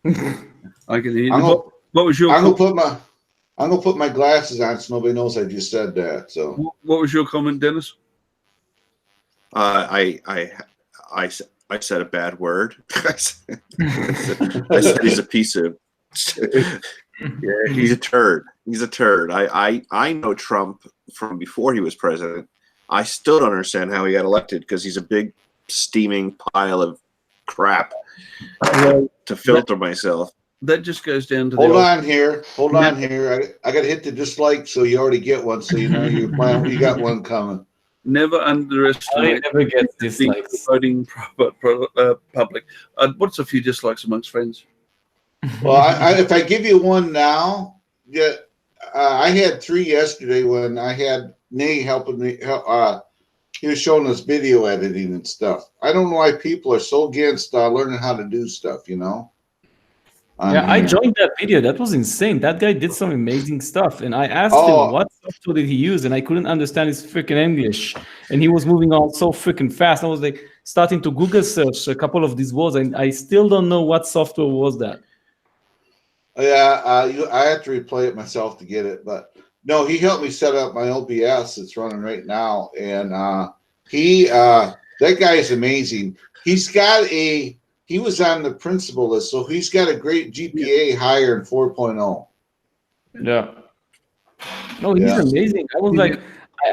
I can hear you. What was your? I'm gonna put my glasses on so nobody knows I just said that. So, what was your comment, Dennis? I said a bad word. I said he's a piece of. Yeah, he's a turd. He's a turd. I know Trump from before he was president. I still don't understand how he got elected because he's a big steaming pile of crap to filter myself. That just goes down to hold on here. I got to hit the dislike, so you already get one. So you know you got one coming. Never underestimate. I never get dislikes. Voting public. What's a few dislikes amongst friends? Well, if I give you one now, yeah, I had 3 yesterday when I had Nate helping me. He was showing us video editing and stuff. I don't know why people are so against learning how to do stuff. You know. Yeah, I joined that video. That was insane. That guy did some amazing stuff. And I asked him what software did he use, and I couldn't understand his freaking English. And he was moving on so freaking fast. I was like starting to Google search a couple of these words, and I still don't know what software was that. Yeah, I have to replay it myself to get it. But no, he helped me set up my r.p.a.s that's running right now. And that guy is amazing. He was on the principal list, so he's got a great GPA higher than 4.0. Yeah. No, he's amazing. I was like,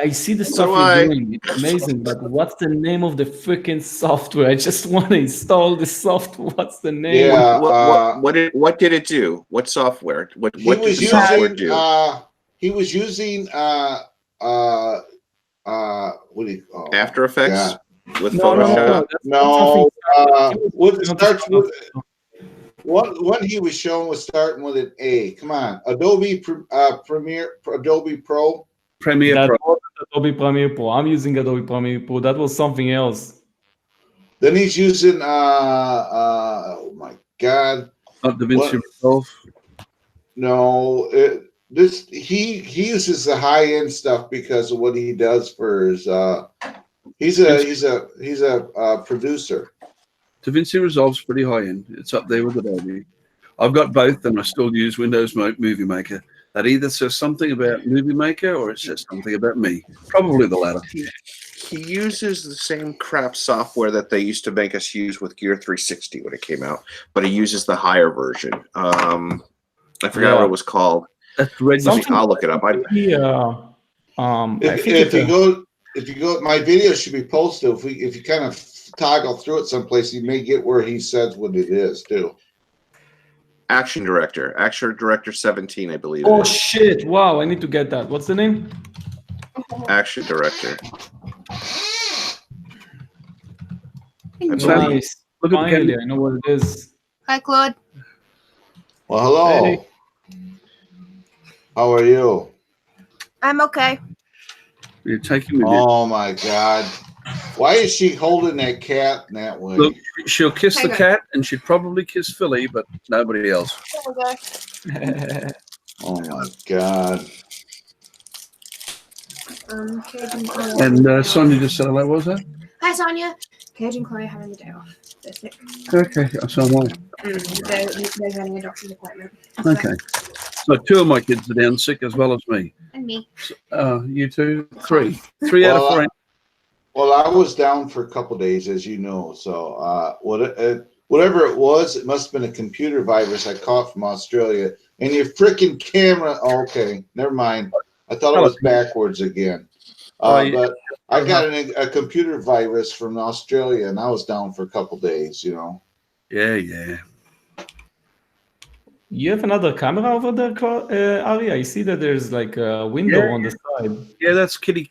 I see the stuff you're doing. It's amazing, but what's the name of the freaking software? I just want to install the software. What's the name? Yeah. What did it do? What software? What did the software do? He was using what do you call After Effects? Yeah. With Photoshop? No. What he was showing was starting with an A. Come on, Adobe Premiere Pro. Adobe Premiere Pro. I'm using Adobe Premiere Pro. That was something else. Then he's using oh my God. Not DaVinci Resolve. No, he uses the high end stuff because of what he does for his. He's a producer. DaVinci Resolve's pretty high end. It's up there with Adobe. I've got both, and I still use Windows Movie Maker. That either says something about Movie Maker or it says something about me. Probably the latter. He uses the same crap software that they used to make us use with Gear 360 when it came out, but he uses the higher version. I forgot what it was called. That's Reggie. I'll look it up. If you go, my video should be posted. If you kind of toggle through it someplace, you may get where he says what it is too. Action Director 17, I believe. Oh shit! Wow, I need to get that. What's the name? Action Director. Nice. Finally, I know what it is. Hi, Claude. Well, hello. Hey. How are you? I'm okay. You're taking me. Oh my God. Why is she holding that cat in that way? Look, she'll kiss the Hang on. cat, and she'd probably kiss Philly, but nobody else. There we go. Oh my God. Cage and Chloe. And Sonia just said, hello, what was that? Hi, Sonia. Cage and Chloe are having the day off. They're sick. Okay, so am I. They're having a doctor's appointment. So- Okay. So 2 of my kids are down sick as well as me. And me. You two? 3. 3 out of 4. Well, I was down for a couple of days, as you know. So whatever it was, it must have been a computer virus I caught from Australia. And your freaking camera. Oh, okay, never mind. I thought it was backwards again. But I got a computer virus from Australia, and I was down for a couple of days. You know. Yeah. You have another camera over there, Ari? I see that there's like a window on the side. Yeah, that's Kitty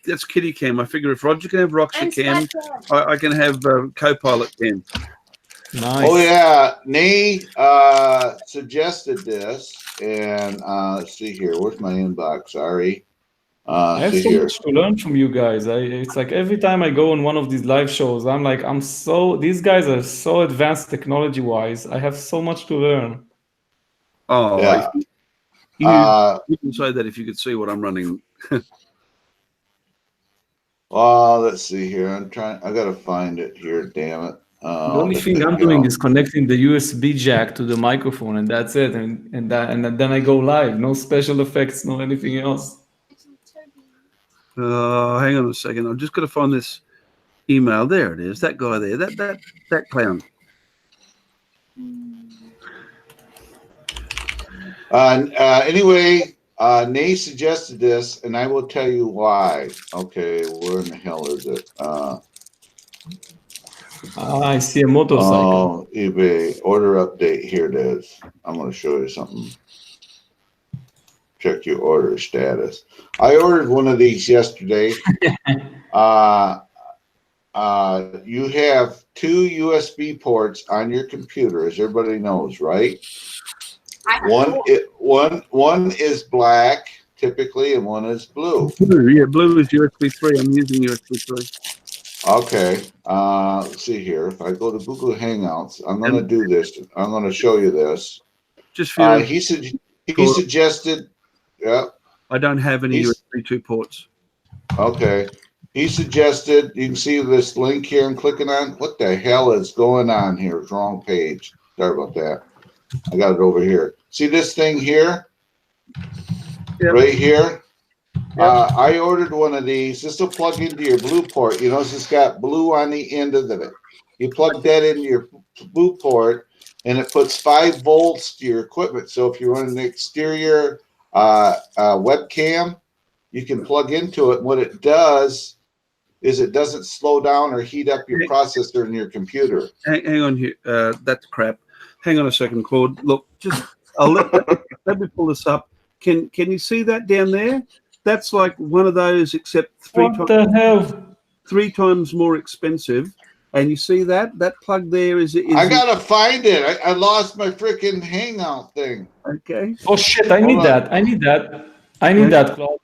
Cam. I figure if Roger can have Roxy And Cam, Splat I can have Copilot Cam. Nice. Oh yeah, Nay suggested this, and let's see here. Where's my inbox? Sorry. I have See so here. much to learn from you guys. It's like every time I go on one of these live shows, I'm like, these guys are so advanced technology-wise. I have so much to learn. Oh, Yeah. you can say that if you could see what I'm running. Let's see here. I gotta find it here. Damn it. The only thing I'm doing is connecting the USB jack to the microphone, and that's it. And then I go live. No special effects, no anything else. Hang on a second. I'm just going to find this email. There it is. That guy there. That clown. Anyway, Nay suggested this, and I will tell you why. Okay, where in the hell is it? I see a motorcycle. Oh, eBay order update. Here it is. I'm going to show you something. Check your order status. I ordered one of these yesterday. You have 2 USB ports on your computer, as everybody knows, right? One is black typically, and one is blue. Blue is USB 3. I'm using USB 3. Okay. Let's see here. If I go to Google Hangouts, I'm going to do this. I'm going to show you this. Just for He suggested. Yeah. I don't have any USB 2 ports. Okay. He suggested, you can see this link here I'm clicking on. What the hell is going on here? It's wrong page. Sorry about that. I got it over here. See this thing here? Yep. Right here? Yep. I ordered one of these. This will plug into your blue port. You notice it's got blue on the end of it. You plug that into your blue port, and it puts 5 volts to your equipment. So if you run an exterior webcam, you can plug into it. What it does is it doesn't slow down or heat up your processor in your computer. Hang on here. That's crap. Hang on a second, Claude. Look, just let me pull this up. Can you see that down there? That's like one of those, except What the hell? 3 times more expensive. And you see that plug there is I gotta find it. I lost my freaking Hangout thing. Okay. Oh shit! I need that. I need that, Claude.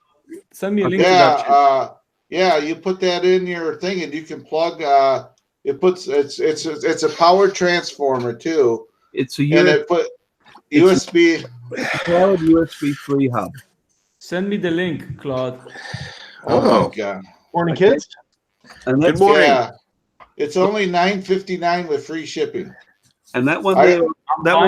Send me a link to that. Shit. Yeah, you put that in your thing, and you can plug. It's a power transformer too. It's a USB. Powered USB 3 hub. Send me the link, Claude. Oh my god! Morning, kids. And Good morning. Yeah, it's only $9.59 with free shipping. And that one I- there, that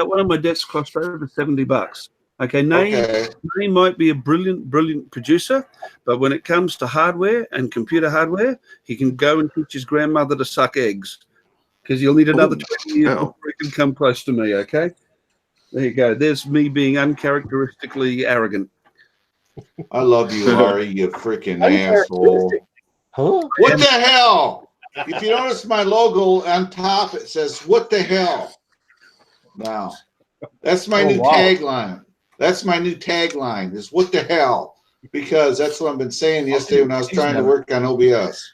one on my desk cost over $70. Okay, Name might be a brilliant producer, but when it comes to hardware and computer hardware, he can go and teach his grandmother to suck eggs, because you'll need another 20 years before he can come close to me. Okay, there you go. There's me being uncharacteristically arrogant. I love you, Ari. You freaking asshole. Huh? What the hell? If you notice my logo on top, it says, "What the hell?" Now, that's my new tagline. That's my new tagline is "What the hell?" Because that's what I've been saying yesterday when I was trying to work on OBS.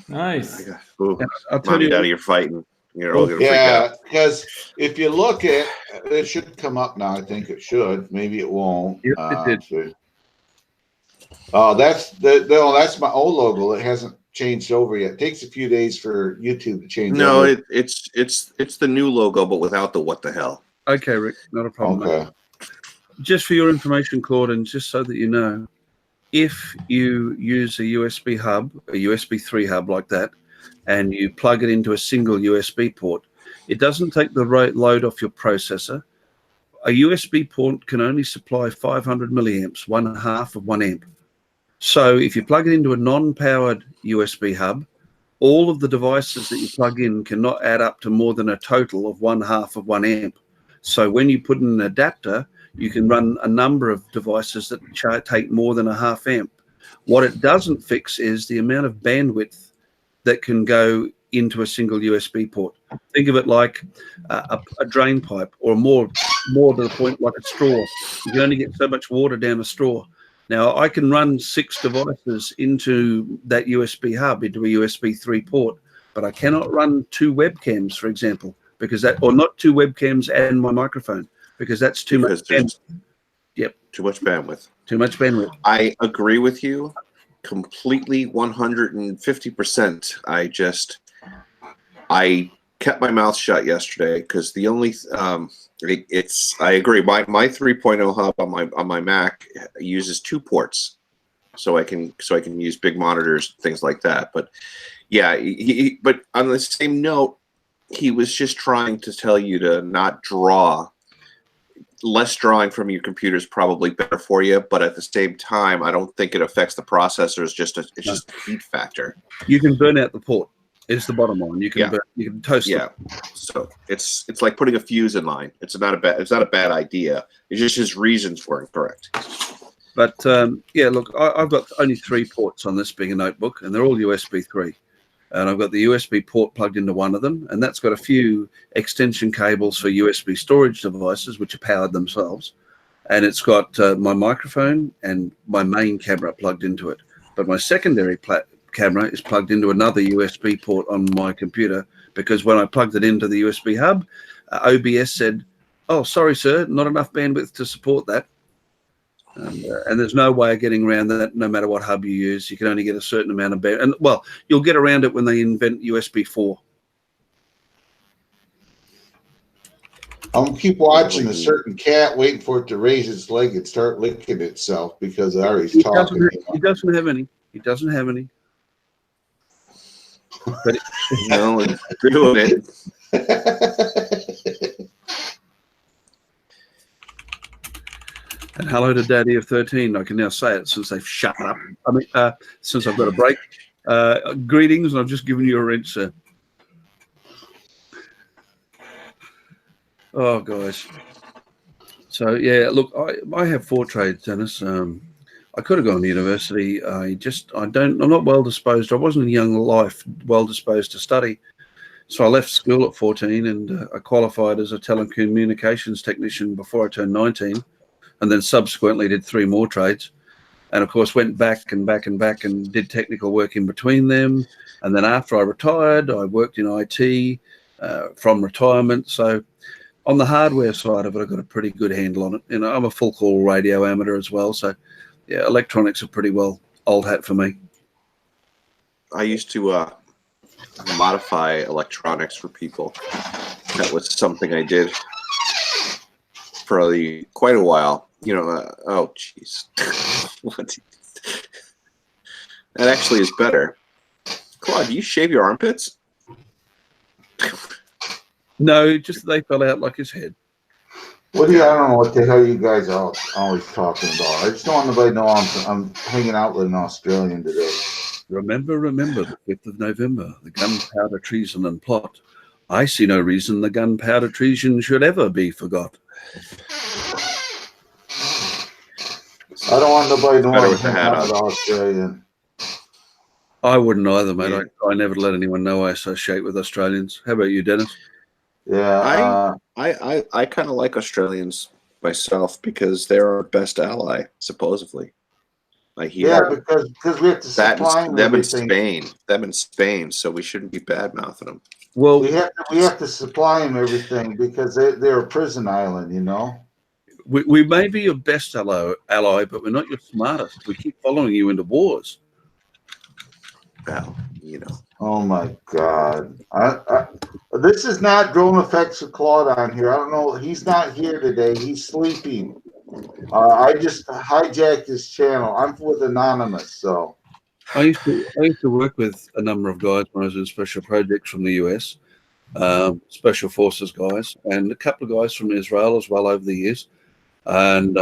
Nice. I'll tell Mommy, you. Daddy, you're fighting. You're all gonna freak Yeah, out. because if you look at it, should come up now. I think it should. Maybe it won't. Yep, it did. So- Oh, that's my old logo. It hasn't changed over yet. It takes a few days for YouTube to change No, over. it's the new logo, but without the what the hell. Okay, Rick, not a problem. Mate. Okay. Just for your information, Claude, and just so that you know, if you use a USB hub, a USB 3 hub like that, and you plug it into a single USB port, it doesn't take the load off your processor. A USB port can only supply 500 milliamps, 1/2 of 1 amp. So if you plug it into a non-powered USB hub, all of the devices that you plug in cannot add up to more than a total of 1/2 of 1 amp. So when you put in an adapter, you can run a number of devices that take more than a 1/2 amp. What it doesn't fix is the amount of bandwidth that can go into a single USB port. Think of it like a drain pipe, or more to the point, like a straw. You can only get so much water down a straw. Now, I can run 6 devices into that USB hub, into a USB 3 port, but I cannot run 2 webcams, for example, or not 2 webcams and my microphone, because that's too much bandwidth. Yep. Too much bandwidth. Too much bandwidth. I agree with you completely, 150%. I kept my mouth shut yesterday because the only I agree. My 3.0 hub on my Mac uses 2 ports, so I can use big monitors, things like that. But yeah, but on the same note, he was just trying to tell you to not draw. Less drawing from your computer is probably better for you, but at the same time, I don't think it affects the processor. It's just a heat factor. You can burn out the port. Is the bottom line. You can you can toast it. Yeah. So it's like putting a fuse in line. It's not a bad idea. It's just his reasons weren't correct. But yeah, look, I've got only 3 ports on this being a notebook, and they're all USB 3. And I've got the USB port plugged into one of them, and that's got a few extension cables for USB storage devices, which are powered themselves. And it's got my microphone and my main camera plugged into it. But my secondary camera is plugged into another USB port on my computer, because when I plugged it into the USB hub, OBS said, "Oh, sorry, sir, not enough bandwidth to support that." And there's no way of getting around that. No matter what hub you use, you can only get a certain amount of bandwidth. And well, you'll get around it when they invent USB 4. I'm gonna keep watching a certain cat, waiting for it to raise its leg and start licking itself because Ari's talking. He doesn't have any. He doesn't have any. But No, it's doing it. And hello to Daddy of 13. I can now say it since they've shut up. I mean, since I've got a break. Greetings, and I've just given you a wrench, sir. Oh, guys. So, yeah, look, I have 4 trades, Dennis. I could have gone to university. I'm not well disposed. I wasn't in young life well disposed to study. So I left school at 14, and I qualified as a telecommunications technician before I turned 19. And then subsequently did 3 more trades, and of course went back and did technical work in between them. And then after I retired, I worked in IT from retirement. So on the hardware side of it, I've got a pretty good handle on it. You know, I'm a full call radio amateur as well. So yeah, electronics are pretty well old hat for me. I used to modify electronics for people. That was something I did for quite a while. You know, oh jeez, what? That actually is better. Claude, do you shave your armpits? No, just they fell out like his head. I don't know what the hell you guys are always talking about. I just don't want nobody to know I'm hanging out with an Australian today. Remember the 5th of November, the gunpowder treason and plot. I see no reason the gunpowder treason should ever be forgot. I don't want nobody to know With the hat on. Australian. I wouldn't either, mate. Yeah. I never let anyone know I associate with Australians. How about you, Dennis? Yeah. I kind of like Australians myself because they're our best ally, supposedly. Like because we have to supply them in Spain, so we shouldn't be bad mouthing them. Well, we have to supply them everything because they're a prison island, you know. We may be your best ally, but we're not your smartest. We keep following you into wars. Well, you know. Oh my God! This is not Drone Effects with Claude on here. I don't know. He's not here today. He's sleeping. I just hijacked his channel. I'm with Anonymous, so. I used to work with a number of guys when I was in special projects from the US, special forces guys, and a couple of guys from Israel as well over the years. And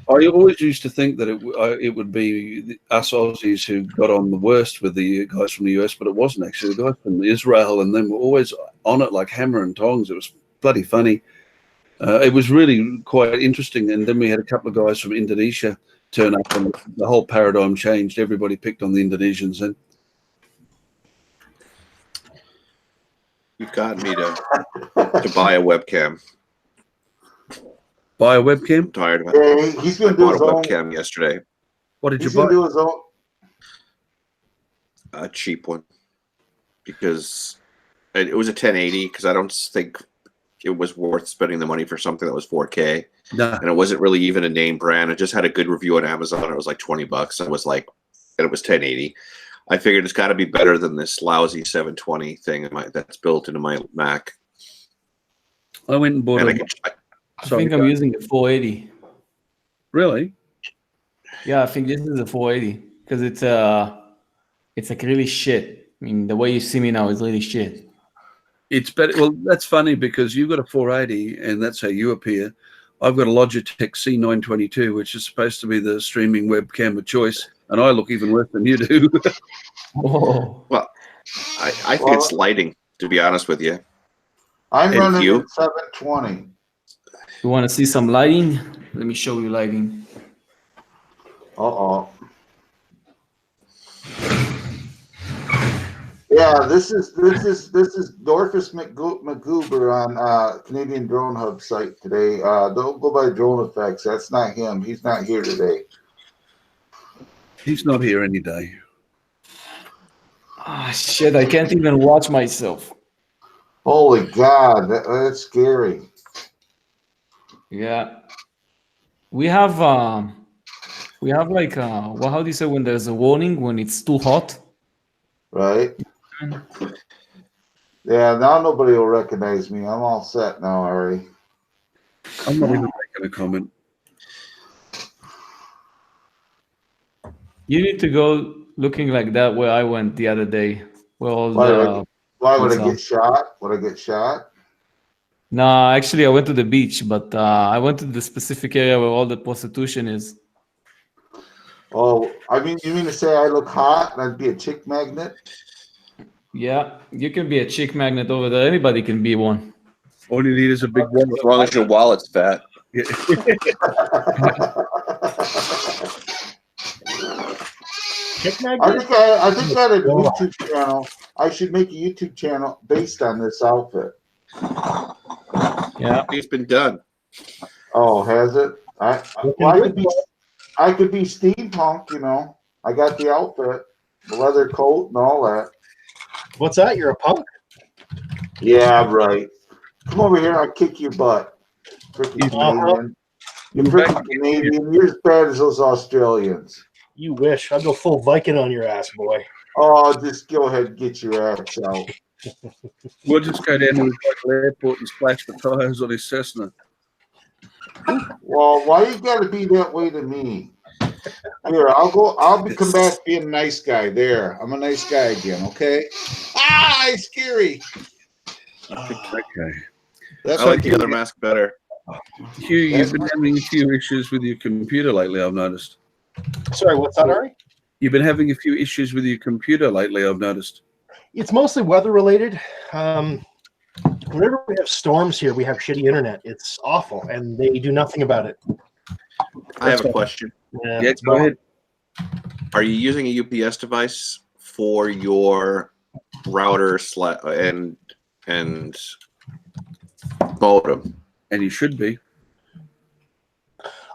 I always used to think that it would be us Aussies who got on the worst with the guys from the US, but it wasn't actually. The guys from Israel and them were always on it like hammer and tongs. It was bloody funny. It was really quite interesting. And then we had a couple of guys from Indonesia turn up, and the whole paradigm changed. Everybody picked on the Indonesians then. You've got me to buy a webcam. Buy a webcam? I'm tired of it. Yeah, he's I gonna do bought his a own. webcam yesterday. What did you He's gonna buy? do his own. A cheap one. Because it was a 1080, because I don't think it was worth spending the money for something that was 4K. No. And it wasn't really even a name brand. It just had a good review on Amazon. It was like $20. And it was 1080. I figured it's got to be better than this lousy 720 thing that's built into my Mac. I went and bought And a... I think I'm using the 480. Really? Yeah, I think this is a 480 because it's like really shit. I mean, the way you see me now is really shit. It's better. Well, that's funny because you've got a 480 and that's how you appear. I've got a Logitech C922, which is supposed to be the streaming webcam of choice, and I look even worse than you do. Oh. Well, I think it's lighting, to be honest with you. I'm And running you? at 720. You want to see some lighting? Let me show you lighting. Uh-oh. Yeah, this is Dorcas McGoober on Canadian Drone Hub site today. Don't go by Drone Effects. That's not him. He's not here today. He's not here any day. Ah, shit! I can't even watch myself. Holy God, that's scary. Yeah, we have like well, how do you say when there's a warning when it's too hot? Right? Yeah, now nobody will recognize me. I'm all set now, Ari. I'm not even making a comment. You need to go looking like that where I went the other day. Where all Why would I what's get shot? Would I get shot? No, actually, I went to the beach, but I went to the specific area where all the prostitution is. Oh, I mean, you mean to say I look hot and I'd be a chick magnet? Yeah, you can be a chick magnet over there. Anybody can be one. All you need is a big wallet. As long as your wallet's fat. Yeah. I think I had a YouTube channel. I should make a YouTube channel based on this outfit. Yeah. It's been done. Oh, has it? I could be steampunk, you know. I got the outfit, the leather coat and all that. What's that? You're a punk? Yeah, right. Come over here, I'll kick your butt. Freaking Canadian. You're freaking Canadian. You're as bad as those Australians. You wish. I'll go full Viking on your ass, boy. Oh, just go ahead and get your ass out. We'll just go down to the local airport and splash the tires on his Cessna. Well, why you gotta be that way to me? Here, come back being a nice guy. There. I'm a nice guy again, okay? Ah, it's scary. Okay. That's I like the other mask better. Hugh, you've been having a few issues with your computer lately, I've noticed. Sorry, what's that, Ari? You've been having a few issues with your computer lately, I've noticed. It's mostly weather related. Whenever we have storms here, we have shitty internet. It's awful, and they do nothing about it. I have a question. Yeah, go ahead. Are you using a UPS device for your router and modem? And you should be.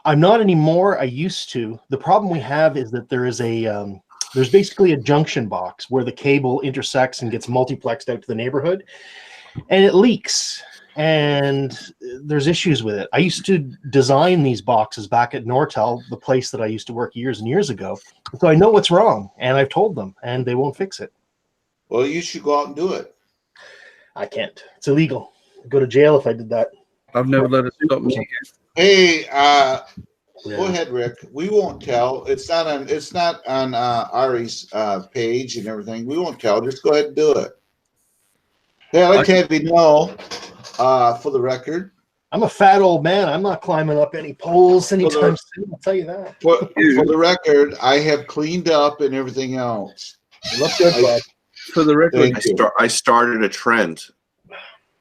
I'm not anymore. I used to. The problem we have is that there is there's basically a junction box where the cable intersects and gets multiplexed out to the neighborhood, and it leaks. and there's issues with it. I used to design these boxes back at Nortel, the place that I used to work years and years ago. So I know what's wrong, and I've told them, and they won't fix it. Well, you should go out and do it. I can't. It's illegal. I'd go to jail if I did that. I've never let it stop me. Hey, Yeah. go ahead, Rick. We won't tell. It's not on Ari's page and everything. We won't tell. Just go ahead and do it. Yeah, I'd like to have you know, for the record. I'm a fat old man. I'm not climbing up any poles anytime soon. I'll tell you that. For the record, I have cleaned up and everything else. You look good, bud. For the record, Thank you. I started a trend.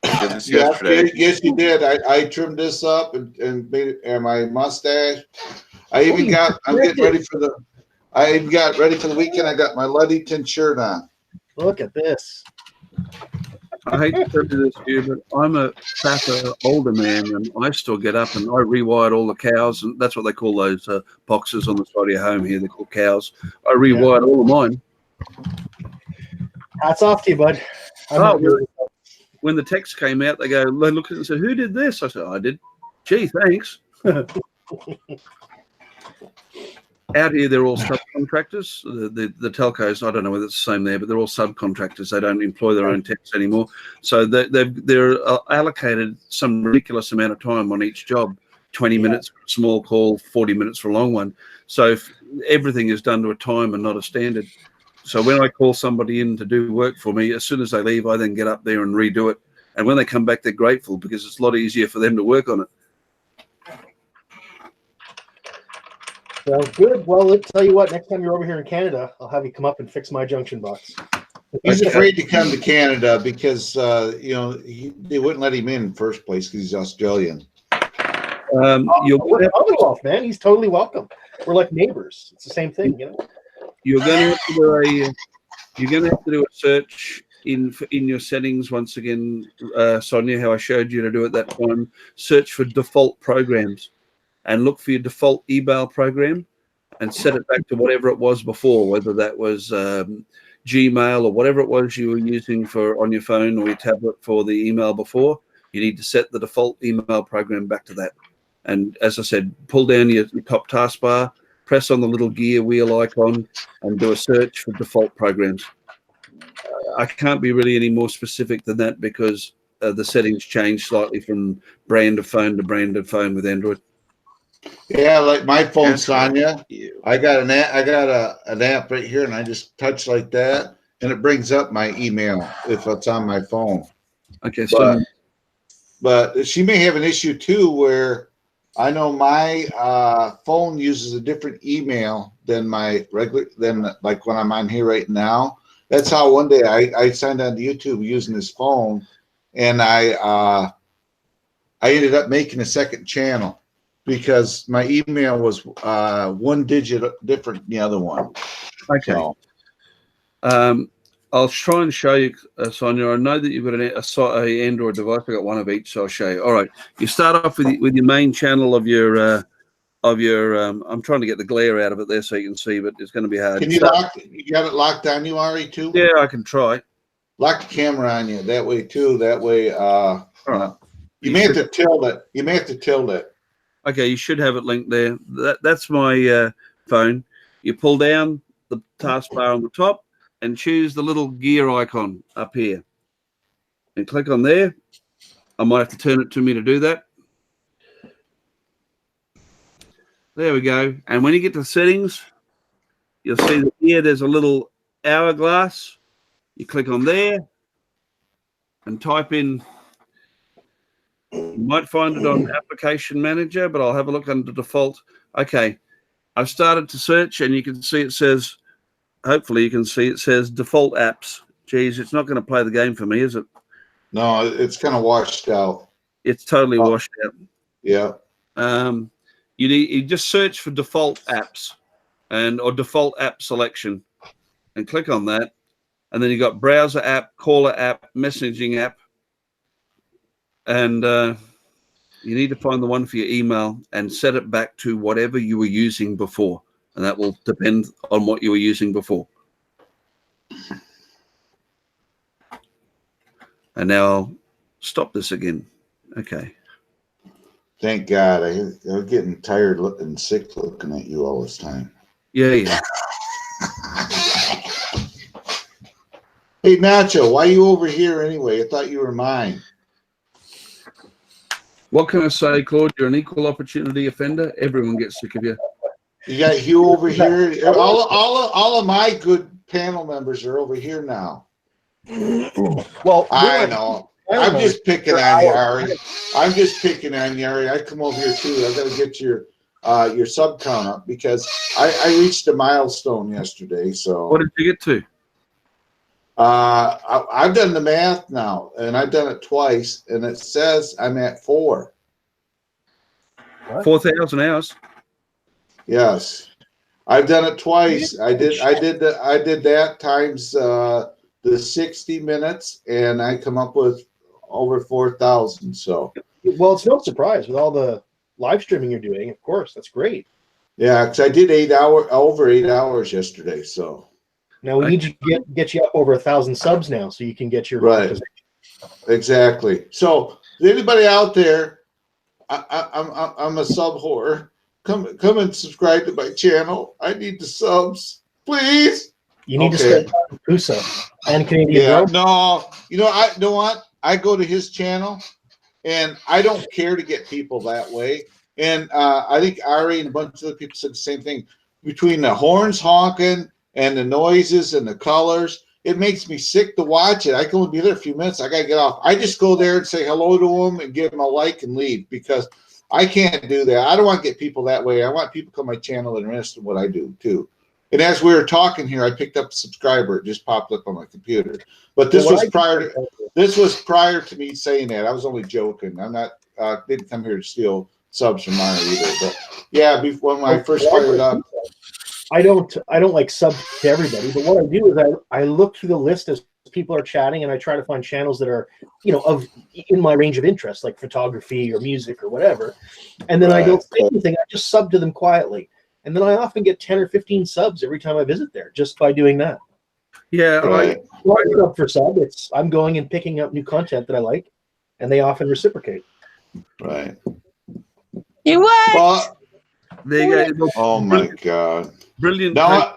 I did this yesterday. Yes, you did. I trimmed this up and made it, and my mustache. I even got. I'm getting ready for the. I even got ready for the weekend. I got my Ludington shirt on. Look at this. I hate to tell you this, Hugh, but I'm a fatter, older man, and I still get up and I rewired all the cows, and that's what they call those boxes on the side of your home here. They're called cows. I rewired all of mine. Hats off to you, bud. When the text came out, they looked at it and said, "Who did this?" I said, "I did." Gee, thanks. Out here, they're all subcontractors. The telcos, I don't know whether it's the same there, but they're all subcontractors. They don't employ their own techs anymore. So they're allocated some ridiculous amount of time on each job, 20 minutes for a small call, 40 minutes for a long one. So everything is done to a time and not a standard. So when I call somebody in to do work for me, as soon as they leave, I then get up there and redo it. And when they come back, they're grateful because it's a lot easier for them to work on it. Sounds good. Well, let's tell you what. Next time you're over here in Canada, I'll have you come up and fix my junction box. He's afraid to come to Canada because they wouldn't let him in first place because he's Australian. We're Commonwealth, man. He's totally welcome. We're like neighbors. It's the same thing, you know. You're going to have to do a search in your settings once again, Sonia. How I showed you to do it that time. Search for default programs. And look for your default email program and set it back to whatever it was before, whether that was Gmail or whatever it was you were using on your phone or your tablet for the email before. You need to set the default email program back to that. And as I said, pull down your top taskbar, press on the little gear wheel icon, and do a search for default programs. I can't be really any more specific than that because the settings change slightly from brand of phone to brand of phone with Android. Yeah, like my phone, Sonia. I got an app. I got an app right here, and I just touch like that, and it brings up my email if it's on my phone. Okay, so but she may have an issue too, where I know my phone uses a different email than my like when I'm on here right now. That's how one day I signed on to YouTube using this phone, and I ended up making a second channel. Because my email was one digit different than the other one. Okay. So, I'll try and show you, Sonia. I know that you've got an Android device. I've got one of each, so I'll show you. All right. You start off with your main channel of your. I'm trying to get the glare out of it there so you can see, but it's going to be hard. Can you got it locked on you, Ari, too? Yeah, I can try. Lock the camera on you that way too. That way, all right. You may have to tilt it. You may have to tilt it. Okay, you should have it linked there. That's my phone. You pull down the taskbar on the top and choose the little gear icon up here. And click on there. I might have to turn it to me to do that. There we go. And when you get to settings, you'll see that here there's a little hourglass. You click on there and type in. You might find it on Application Manager, but I'll have a look under default. Okay, I've started to search, and you can see it says, hopefully you can see it says default apps. Geez, it's not going to play the game for me, is it? No, it's kind of washed out. It's totally washed out. Yeah. You just search for default apps or default app selection and click on that. And then you've got browser app, caller app, messaging app. And you need to find the one for your email and set it back to whatever you were using before. And that will depend on what you were using before. And now I'll stop this again. Okay. Thank God. I'm getting tired and sick looking at you all this time. Yeah, yeah. Hey, Nacho, why are you over here anyway? I thought you were mine. What can I say, Claude? You're an equal opportunity offender. Everyone gets sick of you. You got Hugh over here. All of my good panel members are over here now. Well, I know. I'm just picking on you, Ari. I'm just picking on you, Ari. I come over here too. I got to get your sub count up because I reached a milestone yesterday. So What did you get to? I've done the math now, and I've done it twice, and it says I'm at 4. 4,000 hours. Yes, I've done it twice. I did that times the 60 minutes, and I come up with over 4,000. So well, it's no surprise with all the live streaming you're doing. Of course, that's great. yeah, because I did over 8 hours yesterday. So now we need to get you up over 1,000 subs now, so you can get your right. Exactly. So anybody out there, I'm a sub whore. Come and subscribe to my channel. I need the subs, please. You need to spend time with Pusa and Canadian Bro. No, you know what? I go to his channel, and I don't care to get people that way. And I think Ari and a bunch of other people said the same thing. Between the horns honking and the noises and the colors, it makes me sick to watch it. I can only be there a few minutes. I got to get off. I just go there and say hello to them and give them a like and leave because I can't do that. I don't want to get people that way. I want people to come to my channel and interested in what I do too. And as we were talking here, I picked up a subscriber. It just popped up on my computer. But this was prior to me saying that. I was only joking. I'm not didn't come here to steal subs from mine either. But yeah, when I first fired up, I don't like sub to everybody. But what I do is I look through the list as people are chatting, and I try to find channels that are in my range of interest, like photography or music or whatever. And then I don't say anything. I just sub to them quietly. And then I often get 10 or 15 subs every time I visit there just by doing that. Yeah, right. Sub for sub. I'm going and picking up new content that I like, and they often reciprocate. Right. You what? Well, there you go. Oh my God. Brilliant. Now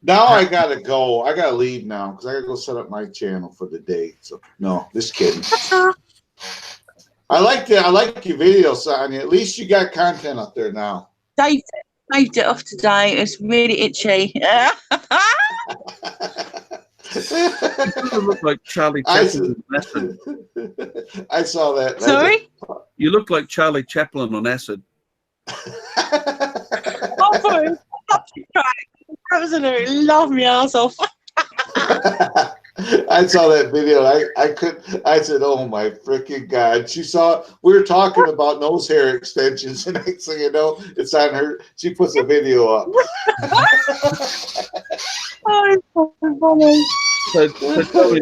I gotta go. I gotta leave now because I gotta go set up my channel for the day. So no, just kidding. I like your video, Sonia. At least you got content up there now. Dave saved it off today. It's really itchy. You look like Charlie Chaplin on acid. I saw that. Sorry? You look like Charlie Chaplin on acid. Oh, absolutely love me ass off. I saw that video. I said, "Oh my freaking God!" She saw. We were talking about nose hair extensions, and next thing you know, it's on her. She puts a video up. Oh, it's funny. So tell me,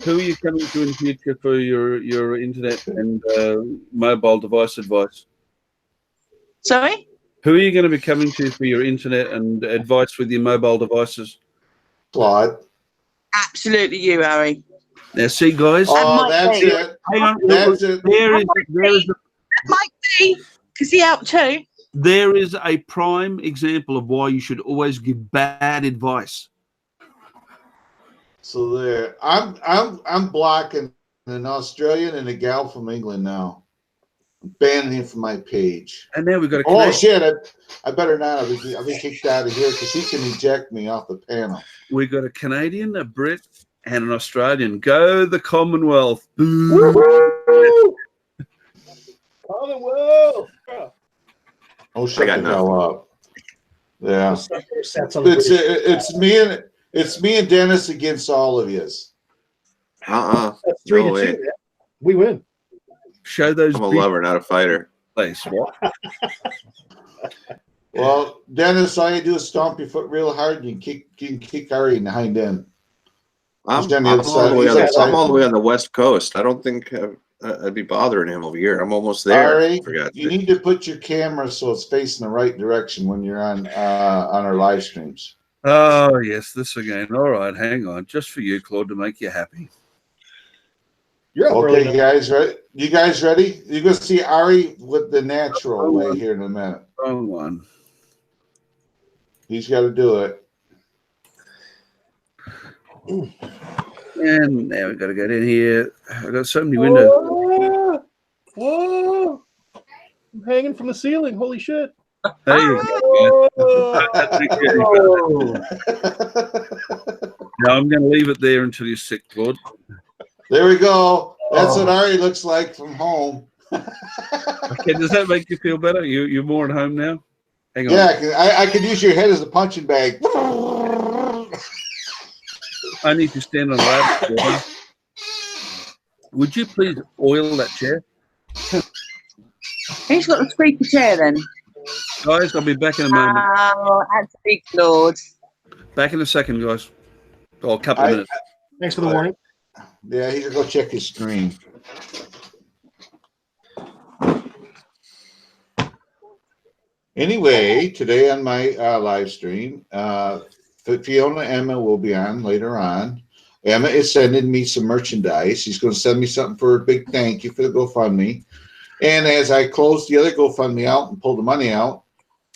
who are you coming to in the future for your internet and mobile device advice? Sorry? Who are you going to be coming to for your internet and advice with your mobile devices? Claude. Absolutely you, Harry. Now, see, guys. Oh, that's it. Hang on. That's it. That might be, because he out too. There is a prime example of why you should always give bad advice. So there, I'm blocking an Australian and a gal from England now. I'm banning him from my page. And now we've got a Oh shit! I better not. I'll be kicked out of here because he can eject me off the panel. We've got a Canadian, a Brit, and an Australian. Go the Commonwealth! Commonwealth! Oh, shut the hell up! Yeah, it's me and Dennis against all of yous. That's 3-2. We win. Show those. I'm a lover, not a fighter. Place what? Well, Dennis, all you do is stomp your foot real hard, and you can kick Ari in the hind end. I'm all the way on the West Coast. I don't think I'd be bothering him over here. I'm almost there. Ari, you need to put your camera so it's facing the right direction when you're on our live streams. Oh yes, this again. All right, hang on, just for you, Claude, to make you happy. You're up Okay, early. you guys ready? You guys ready? You're gonna see Ari with the natural way here in a minute. Wrong one. He's got to do it. And now we've got to get in here. I've got so many windows. Whoa! Whoa! I'm hanging from the ceiling. Holy shit! There you go. Whoa! Now I'm going to leave it there until you're sick, Claude. There we go. That's what Oh. Ari looks like from home. Okay, does that make you feel better? You're more at home now? Hang on. Yeah, I could use your head as a punching bag. I need to stand on a ladder. Would you please oil that chair? Who's got the squeaky chair then? Guys, I'll be back in a moment. Oh, that's big Lord. Back in a second, guys. Or a couple of minutes. Thanks for the warning. Yeah, he's gonna go check his screen. Anyway, today on my live stream, Fiona Emma will be on later on. Emma is sending me some merchandise. She's going to send me something for a big thank you for the GoFundMe. And as I closed the other GoFundMe out and pulled the money out,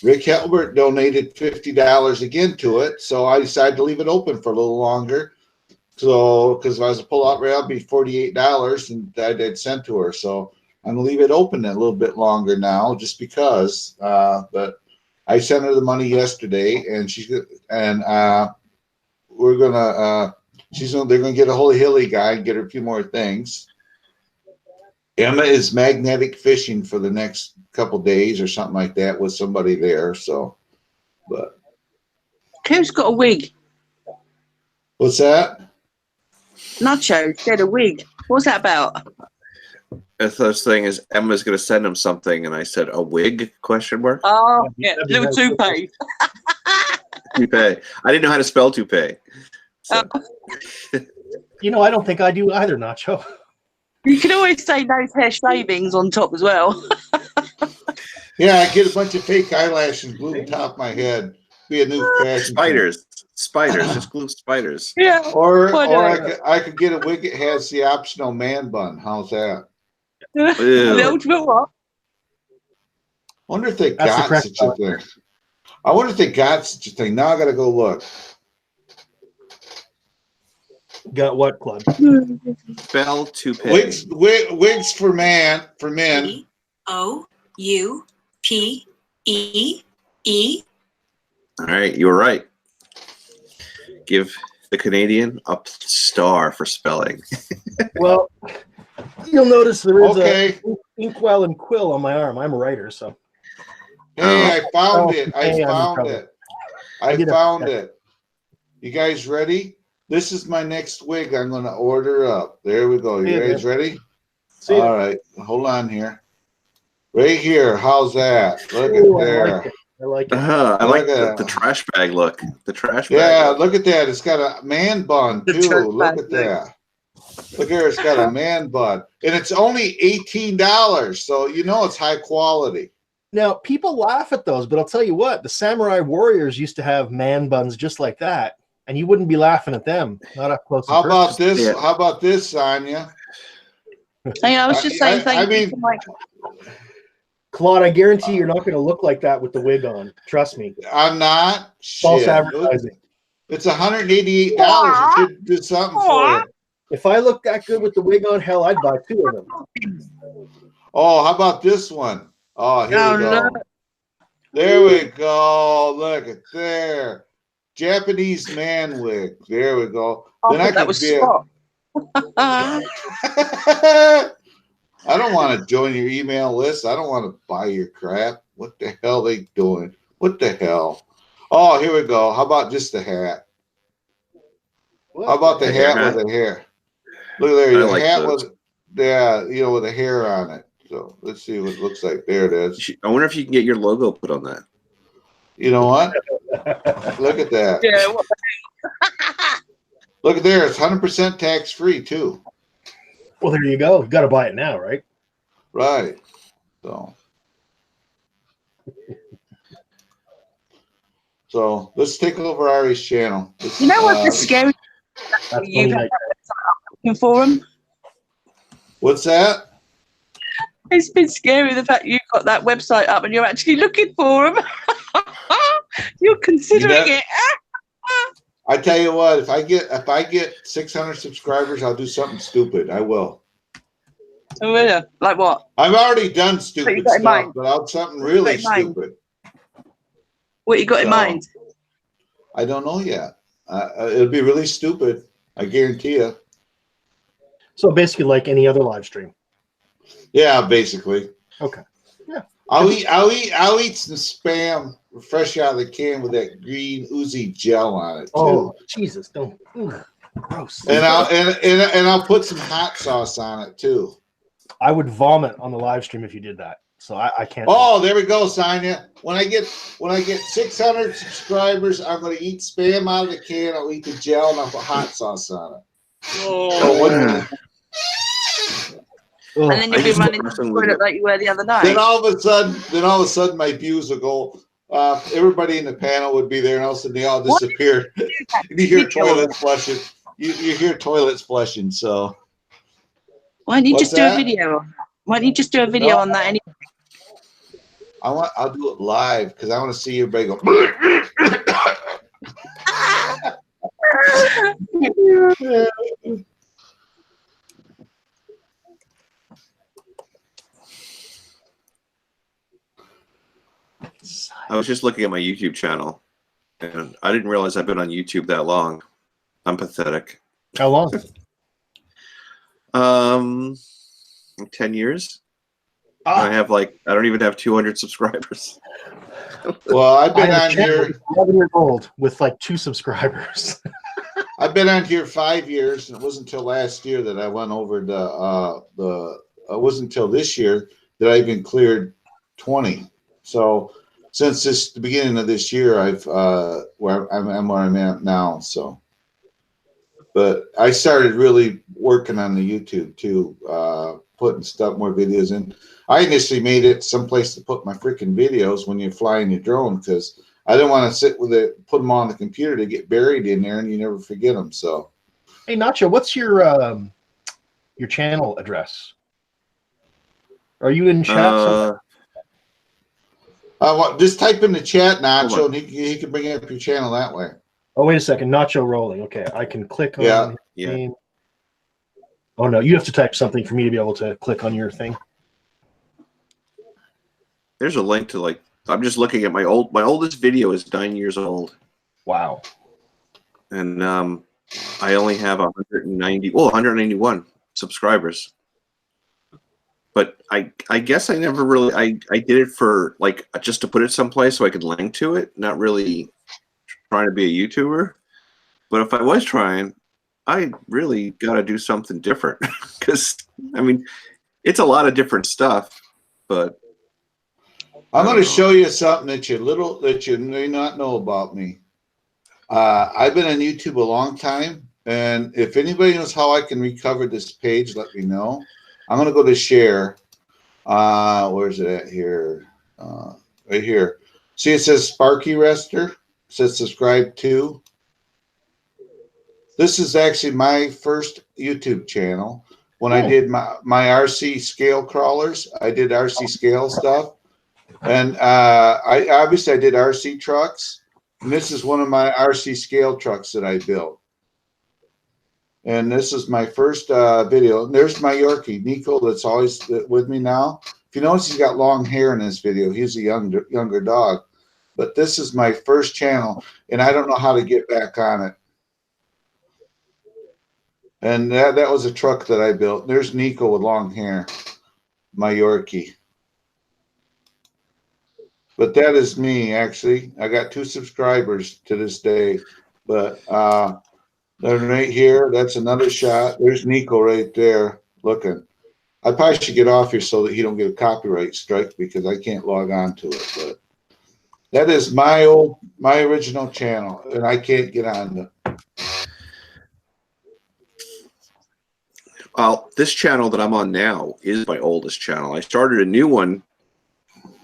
Rick Helbert donated $50 again to it. So I decided to leave it open for a little longer. So, because if I was to pull out right, it'd be $48 and I'd sent to her. So I'm gonna leave it open a little bit longer now, just because. But I sent her the money yesterday, and we're gonna they're gonna get a Holy Hilly guy and get her a few more things. Emma is magnetic fishing for the next couple days or something like that with somebody there. So, but Who's got a wig? what's that? Nacho said a wig. What's that about? The first thing is Emma's going to send him something, and I said, a wig, question mark? Oh, yeah, That'd be little nice. toupee. Toupee. I didn't know how to spell toupee. So. You know, I don't think I do either, Nacho. You can always say those hair shavings on top as well. Yeah, I get a bunch of fake eyelashes glued on top of my head. Be a new fashion. Spiders. Just glue spiders. Yeah. Or Whatever. I could get a wig that has the optional man bun. How's that? The ultimate what? I wonder if they That's the got correct such a thing. I wonder if they got such a thing. Now I got to go look. Got what, Claude? Spell toupee. Wigs for men. Oupe. All right, you were right. Give the Canadian a star for spelling. Well, you'll notice there is Okay. a inkwell and quill on my arm. I'm a writer, so. Hey, I found it. Hey, I'm in I trouble. I did it. found it. You guys ready? This is my next wig I'm going to order up. There we go. You Yeah, guys ready? See ya. All right. Hold on here. Right here. How's that? Look Ooh, at I there. like it. I like it. I like Look at the that. trash bag look. The trash bag. Yeah, look. look at that. It's got a man bun The too. church Look bag at that. Look here, it's got a man bun. And it's only $18. So you know it's high quality. Now, people laugh at those, but I'll tell you what, the samurai warriors used to have man buns just like that, and you wouldn't be laughing at them. Not up close. How about personal. this? Yeah. How about this, Sonia? I was just saying thank I you mean- for my Claude, I guarantee you're not going to look like that with the wig on. Trust me. I'm not. False Shit. advertising. It's $188. You should do something for it. If I looked that good with the wig on, hell, I'd buy 2 of them. Oh, how about this one? Oh, here we go. look. There we go. Look at there. Japanese man wig. There we go. I Then I thought that could was be a- spot. I don't want to join your email list. I don't want to buy your crap. What the hell are they doing? What the hell? Oh, here we go. How about just the hat? How about the The hair hat hat? with the hair? Look there, I the like hat those. with with the hair on it. So let's see what it looks like. There it is. I wonder if you can get your logo put on that. You know what? Look at that. Yeah, what Look at there. It's 100% tax free too. Well, there you go. You got to buy it now, right? Right. So let's take over Ari's channel. you know what's the scary That's you funny. have looking for them? What's that? It's been scary the fact you've got that website up and you're actually looking for them. You're considering it. I tell you what, if I get 600 subscribers, I'll do something stupid. I will. Oh, really? Like what? I've already done you stupid got in stuff, mind? but I'll something really in mind? stupid. What you got in So, mind? I don't know yet. It'll be really stupid. I guarantee you. So basically, like any other live stream. Yeah, basically. Okay. Yeah. I'll eat some spam fresh out of the can with that green oozy gel on it too. Oh, Jesus! Don't. Ugh, gross. And I'll put some hot sauce on it too. I would vomit on the live stream if you did that. So I can't. Oh, there we go, Sonia. When I get 600 subscribers, I'm going to eat spam out of the can. I'll eat the gel and I'll put hot sauce on it. Oh. Ugh. And then you'll be running to the toilet like you were the other night. Then all of a sudden, my views will go. Everybody in the panel would be there, and all of a sudden they all disappear. You hear toilets flushing. You hear toilets flushing. So why don't you What's just do that? a video? Why don't you just do a video on that anyway? I'll do it live because I want to see everybody go. I was just looking at my YouTube channel, and I didn't realize I've been on YouTube that long. I'm pathetic. How long? 10 years. Ah. I don't even have 200 subscribers. Well, I've been I have a on channel here. that's 11 years old with like 2 subscribers. I've been on here 5 years, and it wasn't until last year that I went over it wasn't until this year that I even cleared 20. So since the beginning of this year, I'm where I'm at now. So, but I started really working on the YouTube too, putting more videos in. I initially made it someplace to put my freaking videos when you're flying your drone because I didn't want to sit with it, put them on the computer to get buried in there and you never forget them. So, Hey, Nacho, what's your channel address? Are you in chat? just type in the chat, Nacho, and he can bring up your channel that way. Oh, wait a second. Nacho rolling. Okay, I can click on Yeah. his Yeah. name. Oh, no, you have to type something for me to be able to click on your thing. There's a link to I'm just looking at my oldest video is 9 years old. Wow. And I only have 191 subscribers. But I guess I never really I did it for just to put it someplace so I could link to it, not really trying to be a YouTuber. But if I was trying, I really got to do something different because I mean it's a lot of different stuff, but I'm going to show you something that you may not know about me. I've been on YouTube a long time, and if anybody knows how I can recover this page, let me know. I'm going to go to share. Where's it at here? Right here. See, it says Sparky Rester. It says subscribe to. This is actually my first YouTube channel. When I did my RC scale crawlers, I did RC scale stuff. And I did RC trucks. And this is one of my RC scale trucks that I built. And this is my first video. And there's my Yorkie, Nico, that's always with me now. If you notice, he's got long hair in this video. He's a younger dog. But this is my first channel, and I don't know how to get back on it. And that was a truck that I built. There's Nico with long hair, my Yorkie. But that is me, actually. I got 2 subscribers to this day. But right here, that's another shot. There's Nico right there looking. I probably should get off here so that he don't get a copyright strike because I can't log on to it. But that is my original channel, and I can't get on it. Well, this channel that I'm on now is my oldest channel. I started a new one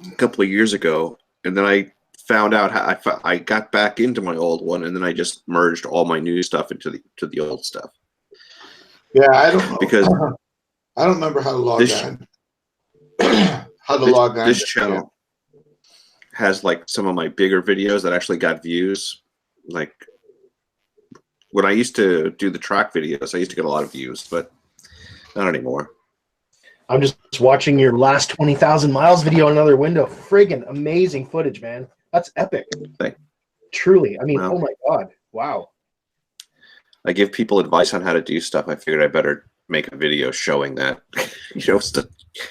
a couple of years ago, and then I found out how I got back into my old one, and then I just merged all my new stuff into the old stuff. Yeah, I don't know. Because I don't remember how to log This- on. How to log on. This to- channel has like some of my bigger videos that actually got views. Like when I used to do the track videos, I used to get a lot of views, but not anymore. I'm just watching your last 20,000 miles video on another window. Friggin' amazing footage, man. That's epic. Thank- Truly. I mean, Wow. oh my God. Wow. I give people advice on how to do stuff. I figured I better make a video showing that.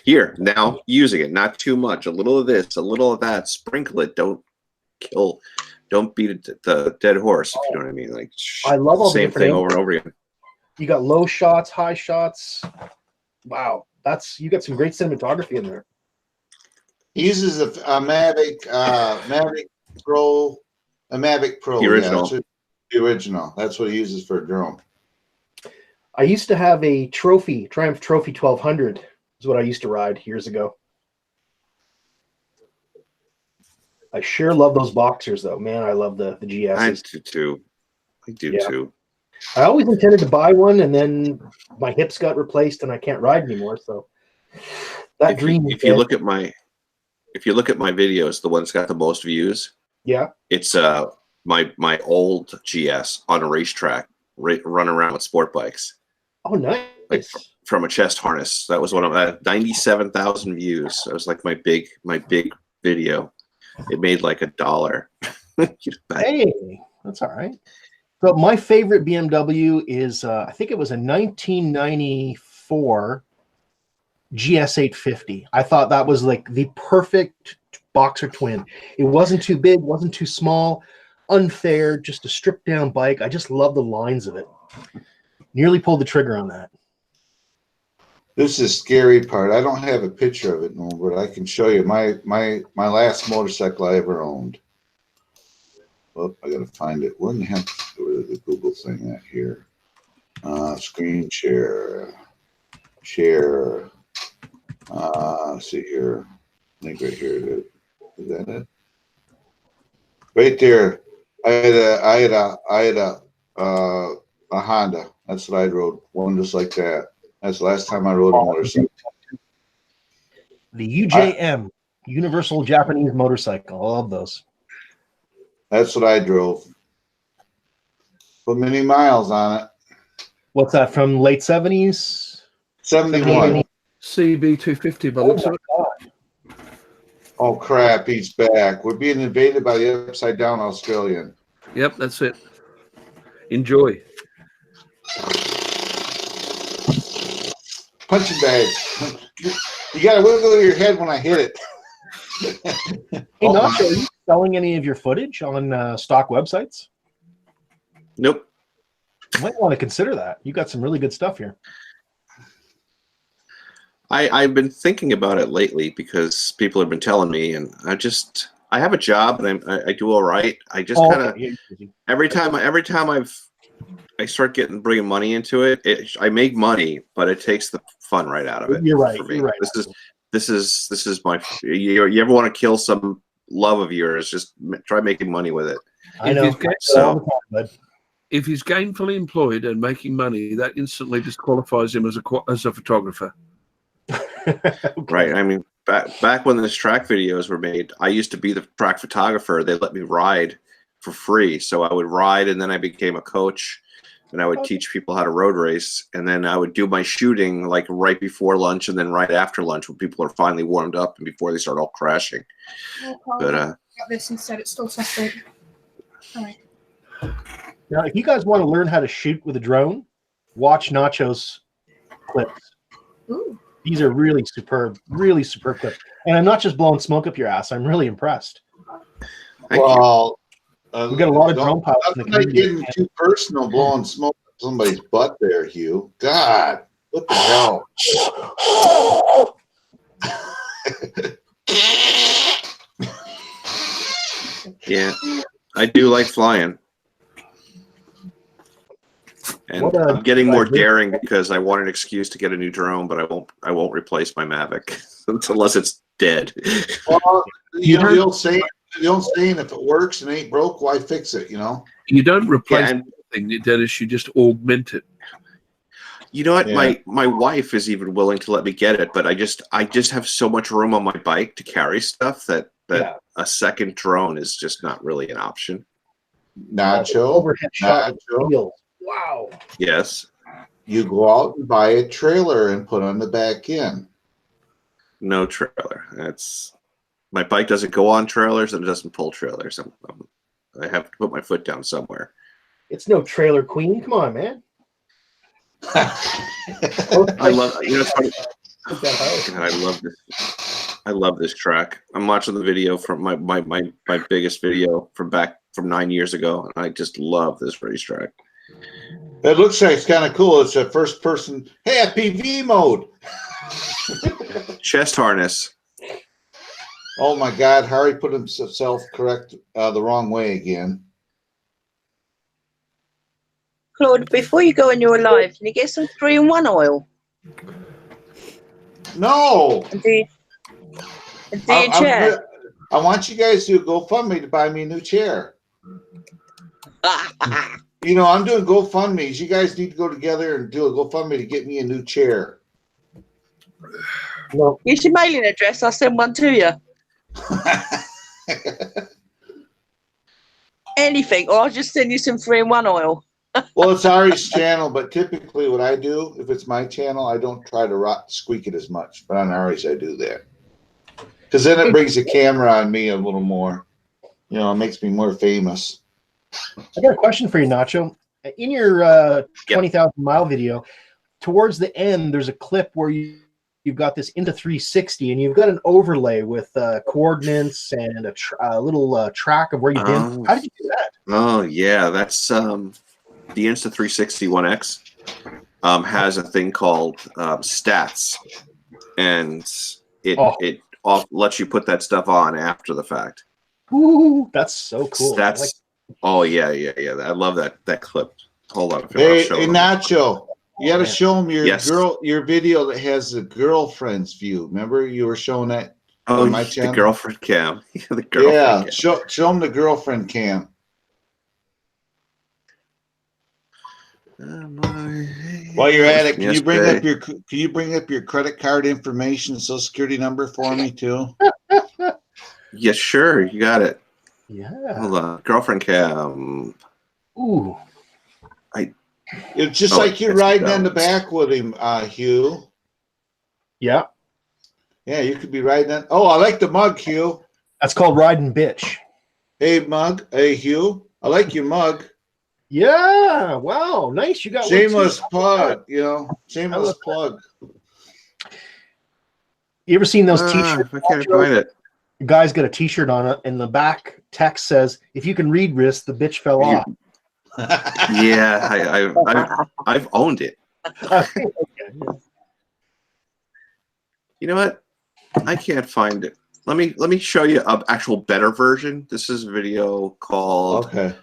Here, now using it, not too much. A little of this, a little of that. Sprinkle it. Don't beat the dead horse, if you know what I mean. Like, I love all the same different thing angles. over and over again. You got low shots, high shots. Wow. You got some great cinematography in there. He uses a Mavic Pro, a Mavic Pro. The original. Yeah, the original. That's what he uses for a drone. I used to have a Triumph Trophy 1200 is what I used to ride years ago. I sure love those boxers, though. Man, I love the I GSs. do too. I do Yeah. too. I always intended to buy one, and then my hips got replaced, and I can't ride anymore. So that dream. If you look at my videos, the one that's got the most views, yeah. it's my old GS on a racetrack, run around with sport bikes. Oh, nice. Like from a chest harness. That was one of 97,000 views. That was like my big video. It made like $1. Hey, that's all right. So my favorite BMW is I think it was a 1994 GS850. I thought that was like the perfect boxer twin. It wasn't too big, wasn't too small, unfair, just a stripped down bike. I just love the lines of it. Nearly pulled the trigger on that. This is the scary part. I don't have a picture of it, no, but I can show you my last motorcycle I ever owned. Oh, I gotta find it. Where in the heck is the Google thing at here? Screen share. Let's see here. I think right here it is. Is that it? Right there. I had a Honda. That's what I rode. One just like that. That's the last time I rode a motorcycle. The UJM, Universal Japanese Motorcycle. I love those. That's what I drove. Put many miles on it. What's that, from late 70s? 71. CB250 by Oh, looks my of it. God. Oh crap, he's back. We're being invaded by the upside down Australian. Yep, that's it. Enjoy. Punching bag. You gotta wiggle your head when I hit it. Hey, Nacho, are you selling any of your footage on stock websites? Nope. You might want to consider that. You got some really good stuff here. I've been thinking about it lately because people have been telling me, and I have a job and I do all right. I just kind of every time I start bringing money into it, I make money, but it takes the fun right out of it. You're right. For me. You're right. This is my. You ever want to kill some love of yours? Just try making money with it. I know. So If he's gainfully employed and making money, that instantly disqualifies him as a photographer. Okay. Right. I mean, back when those track videos were made, I used to be the track photographer. They let me ride for free, so I would ride, and then I became a coach, and I would teach people how to road race, and then I would do my shooting like right before lunch and then right after lunch when people are finally warmed up and before they start all crashing. But got this instead. It's still separate. All right. Now, if you guys want to learn how to shoot with a drone, watch Nacho's clips. Ooh. These are really superb clips. And I'm not just blowing smoke up your ass. I'm really impressed. Thank you. Well, We got a lot of drone pilots in the not community. getting too personal, blowing smoke up somebody's butt there, Hugh. God, what the hell? Yeah, I do like flying. And I'm getting more daring because I want an excuse to get a new drone, but I won't replace my Mavic unless it's dead. Well, the old saying, if it works and ain't broke, why fix it? You know. You don't replace anything, Dennis. You just augment it. You know what? Yeah. My wife is even willing to let me get it, but I just have so much room on my bike to carry stuff that Yeah. a second drone is just not really an option. Nacho, Overhead shot Nacho, wheels. Wow. Yes. you go out and buy a trailer and put on the back end. No trailer. That's my bike doesn't go on trailers and it doesn't pull trailers. I have to put my foot down somewhere. It's no trailer queen. Come on, man. I love it's funny. Put that high. God, I love this track. I'm watching the video from my biggest video from 9 years ago, and I just love this racetrack. It looks like it's kind of cool. It's a first person. Hey, PV mode. Chest harness. Oh my God, Harry put himself correct the wrong way again. Claude, before you go on your live, can you get some 3-in-1 oil No. and do your chair? I want you guys to GoFundMe to buy me a new chair. You know, I'm doing GoFundMes. You guys need to go together and do a GoFundMe to get me a new chair. No, Use your mailing address. I'll send one to you. Anything, or I'll just send you some 3-in-1 oil. Well, it's Ari's channel, but typically what I do, if it's my channel, I don't try to squeak it as much. But on Ari's, I do that. Because then it brings the camera on me a little more. You know, it makes me more famous. I got a question for you, Nacho. In your 20,000 mile video, towards the end, there's a clip where you've got this into 360, and you've got an overlay with coordinates and a little track of where you've been. How did you do that? Oh yeah, that's the Insta360 One X has a thing called stats, and it lets you put that stuff on after the fact. Ooh, that's so cool. That's oh yeah. I love that clip. Hold on. Hey, Nacho, you got to show them your Yes. your video that has the girlfriend's view. Remember you were showing that Oh, on my channel? the girlfriend cam. The girlfriend cam. Show them the girlfriend cam. While you're at it, can you bring up your credit card information, Social Security number for me too? Yeah, sure. You got it. Yeah. Hold on. Girlfriend cam. Ooh. It's just like you're riding on the back with him, Hugh. Yeah. Yeah, you could be riding on. Oh, I like the mug, Hugh. That's called riding bitch. Hey, mug. Hey, Hugh. I like your mug. Yeah. Wow. Nice. You got shameless plug. You know, shameless plug. You ever seen those T-shirts? I can't find it. The guy's got a T-shirt on it, and the back text says, "If you can read this, the bitch fell off." Yeah, I've owned it. Okay. You know what? I can't find it. Let me show you an actual better version. This is a video called. Okay.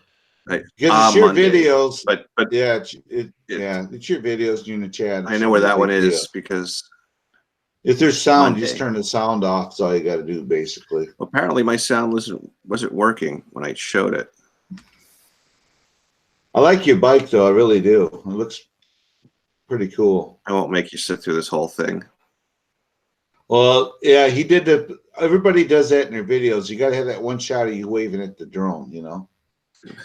Because it's your Monday. videos, but yeah, it's your videos in the chat. I know where that one is because if there's sound, Monday. just turn the sound off. That's all you got to do, basically. Apparently my sound wasn't working when I showed it. I like your bike, though. I really do. It looks pretty cool. I won't make you sit through this whole thing. Well, yeah, he did everybody does that in their videos. You got to have that one shot of you waving at the drone, you know.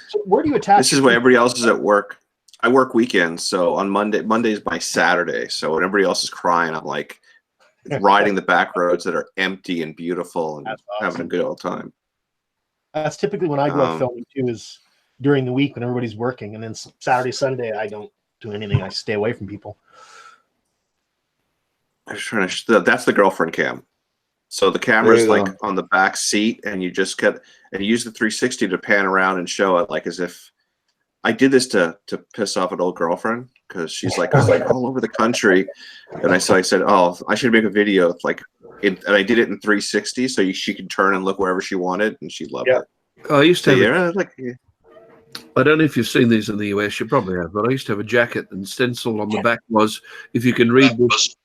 So where do you attach? This is where everybody else is at work. I work weekends, so on Monday's my Saturday. So when everybody else is crying, I'm like riding the back roads that are empty and beautiful and having a good old time. That's typically when I go out filming too, is during the week when everybody's working, and then Saturday, Sunday, I don't do anything. I stay away from people. I'm trying to. That's the girlfriend cam. So the camera's like on the back seat, and you just use the 360 to pan around and show it, like as if I did this to piss off an old girlfriend because she's like all over the country, and I said, oh, I should make a video and I did it in 360 so she could turn and look wherever she wanted, and she loved it. I used to have I don't know if you've seen these in the US, you probably have, but I used to have a jacket and stencil on the back was, if you can read this,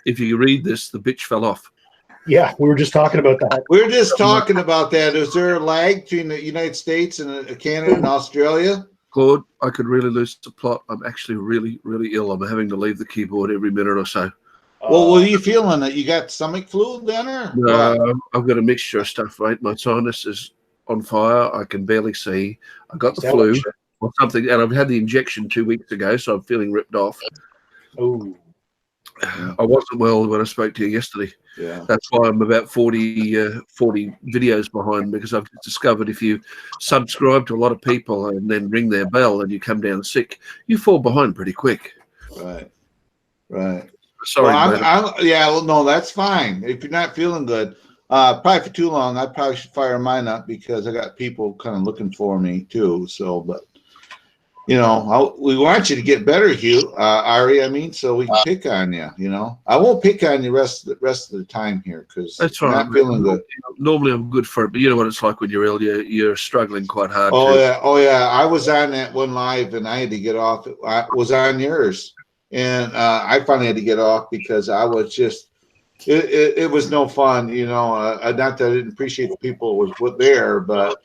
the bitch fell off. Yeah, we were just talking about that. We were just talking about that. Is there a lag between the United States and Canada and Australia? Claude, I could really lose the plot. I'm actually really, really ill. I'm having to leave the keyboard every minute or so. Well, what are you feeling? That you got stomach flu then, or what? I've got a mixture of stuff, mate. My sinus is on fire. I can barely see. I got the Sound flu like shit. or something, and I've had the injection 2 weeks ago, so I'm feeling ripped off. Oh, I wasn't well when I spoke to you yesterday. Yeah. That's why I'm about 40 videos behind, because I've discovered if you subscribe to a lot of people and then ring their bell and you come down sick, you fall behind pretty quick. Right. Right. Sorry, Well, mate. yeah. Well, no, that's fine. If you're not feeling good, probably for too long, I probably should fire mine up because I got people kind of looking for me too. So, but you know, we want you to get better, Hugh, Ari. I mean, so we can pick on you. You know, I won't pick on you rest of the time here because That's you're right. not feeling good. Normally I'm good for it, but you know what it's like when you're ill. You're struggling quite hard. Oh too. yeah, oh yeah. I was on that one live and I had to get off. I was on yours, and I finally had to get off because I was just. It was no fun, you know. Not that I didn't appreciate the people who was there, but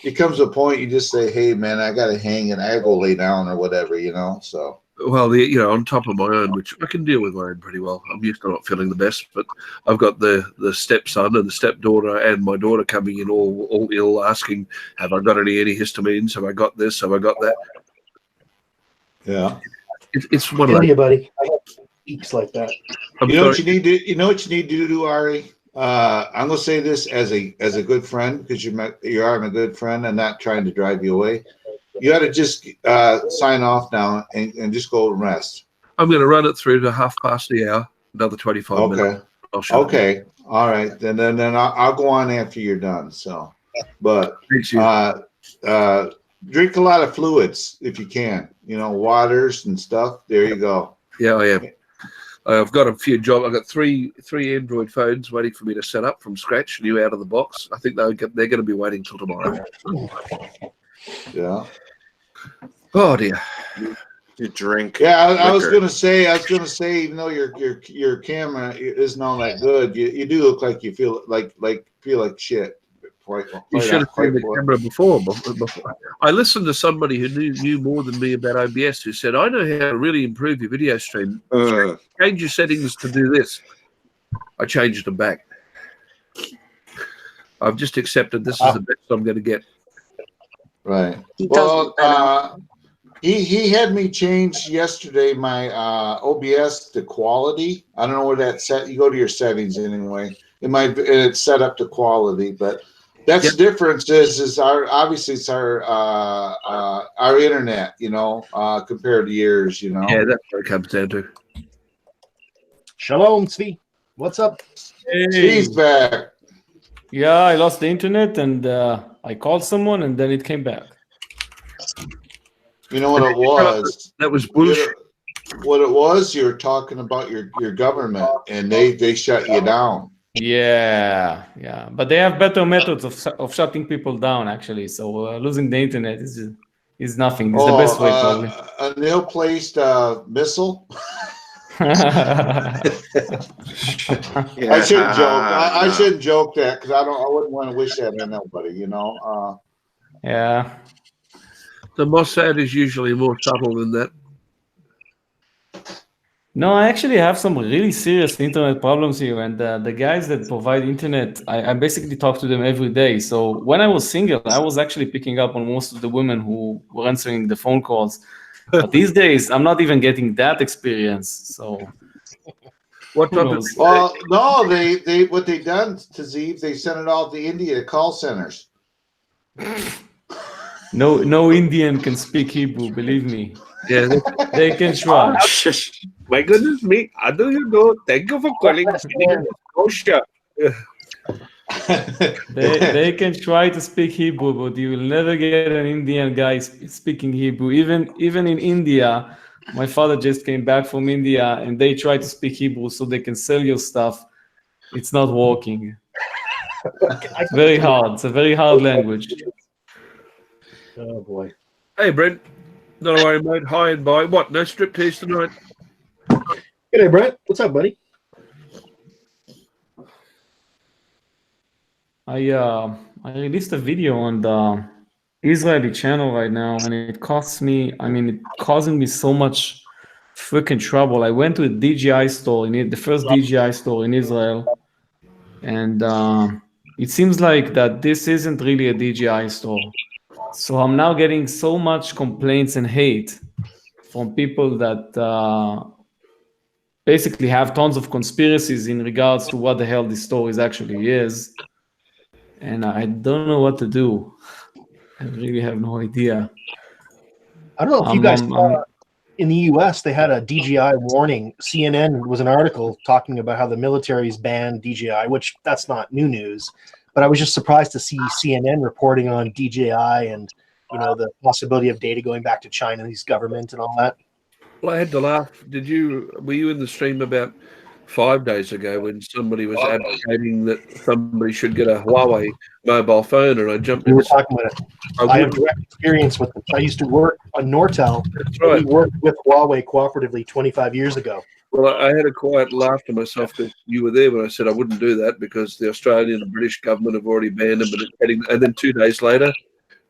it comes to a point you just say, "Hey, man, I got to hang and I go lay down or whatever," you know. So. Well, on top of my own, which I can deal with my own pretty well. I'm used to not feeling the best, but I've got the stepson and the stepdaughter and my daughter coming in all ill, asking, "Have I got any antihistamines? Have I got this? Have I got that?" Yeah. It's one of India, those. buddy. I have weeks like that. I'm You know what sorry. you need to. You know what you need to do, Ari. I'm gonna say this as a good friend because you are a good friend and not trying to drive you away. You got to just sign off now and just go and rest. I'm going to run it through to 1/2 the hour, another 25 minutes. Okay. I'll shut it. Okay. All right. Then I'll go on after you're done. So, but Thanks, you. drink a lot of fluids if you can. You know, waters and stuff. There you go. Yeah, I am. I've got a few jobs. I've got three Android phones waiting for me to set up from scratch, new out of the box. I think they're going to be waiting till tomorrow. Yeah. Oh dear. You drink. Yeah, I was liquor. gonna say, even though your camera isn't all that good, you do look like you feel like shit. You should have seen the camera before. I listened to somebody who knew more than me about OBS, who said, "I know how to really improve your video stream. Change your settings to do this." I changed them back. I've just accepted this is the best I'm going to get. Right. He does look better. Well, he had me change yesterday my OBS to quality. I don't know where that's set. You go to your settings anyway. It's set up to quality, but that's the difference. Is obviously it's our internet, you know, compared to yours, you know. Yeah, that's what it comes down to. Shalom, Svi. What's up? He's back. Yeah, I lost the internet and I called someone and then it came back. You know what it was? That was bullshit. What it was? You were talking about your government, and they shut you down. Yeah, but they have better methods of shutting people down actually. So losing the internet is nothing. It's the best way probably. A nail-placed missile. Yeah. I shouldn't joke. I shouldn't joke that because I wouldn't want to wish that on nobody. You know. Yeah. The Mossad is usually more subtle than that. No, I actually have some really serious internet problems here, and the guys that provide internet, I basically talk to them every day. So when I was single, I was actually picking up on most of the women who were answering the phone calls. But these days, I'm not even getting that experience. So What who type of knows? Well, no, they what they done to Zeev, they sent it all to India call centers. No Indian can speak Hebrew, believe me. Yeah. They can try. My goodness me. How do you know? Thank you for calling. They can try to speak Hebrew, but you will never get an Indian guy speaking Hebrew. Even in India, my father just came back from India, and they try to speak Hebrew so they can sell your stuff. It's not working. It's very hard. It's a very hard language. Oh boy. Hey, Brent. Don't worry, mate. Hi and bye. What? No striptease tonight? G'day, Brent. What's up, buddy? I released a video on the Israeli channel right now, and it costs me. I mean, it causing me so much freaking trouble. I went to a DJI store the first DJI store in Israel, and it seems like that this isn't really a DJI store. So I'm now getting so much complaints and hate from people that basically have tons of conspiracies in regards to what the hell this story actually is. And I don't know what to do. I really have no idea. I don't know if you guys saw in the U.S. they had a DJI warning. CNN was an article talking about how the military's banned DJI, which that's not new news. But I was just surprised to see CNN reporting on DJI and the possibility of data going back to Chinese government and all that. Well, I had to laugh. Were you in the stream about 5 days ago when somebody was advocating that somebody should get a Huawei mobile phone, and I jumped We in? were talking about it. I have direct experience with it. I used to work on Nortel. That's right. We worked with Huawei cooperatively 25 years ago. Well, I had a quiet laugh to myself because you were there when I said I wouldn't do that because the Australian and British government have already banned them, and then 2 days later,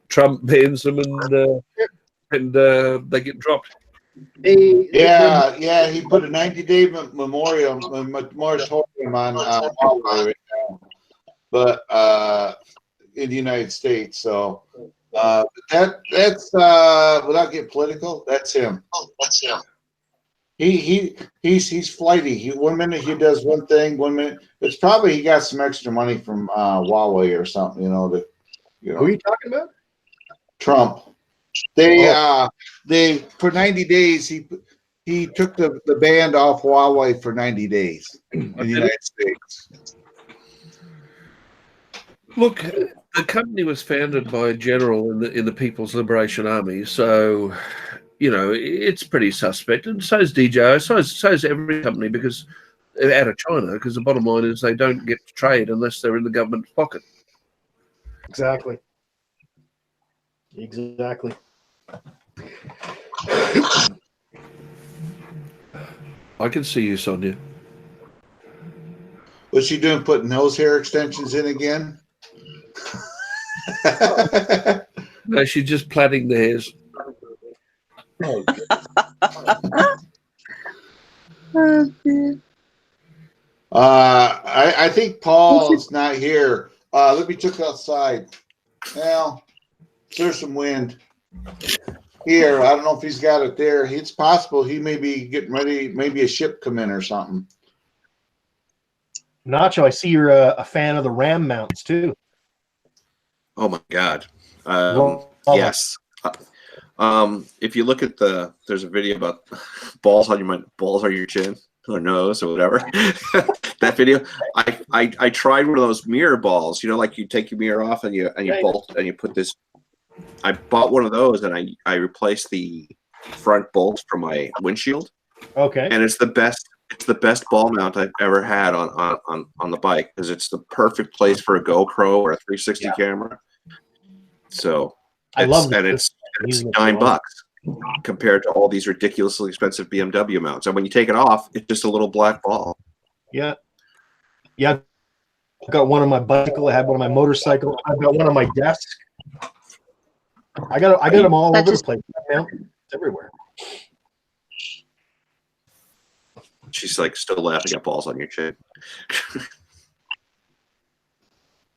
Trump bans them, and they get dropped. Yeah, he put a 90-day moratorium on Huawei right now, but in the United States. So that's without getting political, that's him. He's flighty. 1 minute he does one thing, 1 minute it's probably he got some extra money from Huawei or something. Who are you talking about? Trump. They for 90 days he took the ban off Huawei for 90 days in the United States. Look, the company was founded by a general in the People's Liberation Army, so it's pretty suspect, and so is DJI, so is every company because out of China. Because the bottom line is they don't get to trade unless they're in the government's pocket. Exactly. I can see you, Sonia. What's she doing? Putting those hair extensions in again? No, she's just plaiting the hairs. I think Paul's not here. Let me check outside. Well, there's some wind here. I don't know if he's got it there. It's possible he may be getting ready. Maybe a ship come in or something. Nacho, I see you're a fan of the RAM mounts too. Oh my God. Yes. If you look at there's a video about balls on your chin or nose or whatever. That video, I tried one of those mirror balls. Like you take your mirror off and you bolt and you put this. I bought one of those and I replaced the front bolts for my windshield. Okay. And it's the best ball mount I've ever had on the bike because it's the perfect place for a GoPro or a 360 camera. So I love it. It's $9 compared to all these ridiculously expensive BMW mounts. And when you take it off, it's just a little black ball. Yeah. I've got one on my bicycle. I had one on my motorcycle. I've got one on my desk. I got them all over the place. It's everywhere. She's like still laughing at balls on your chin.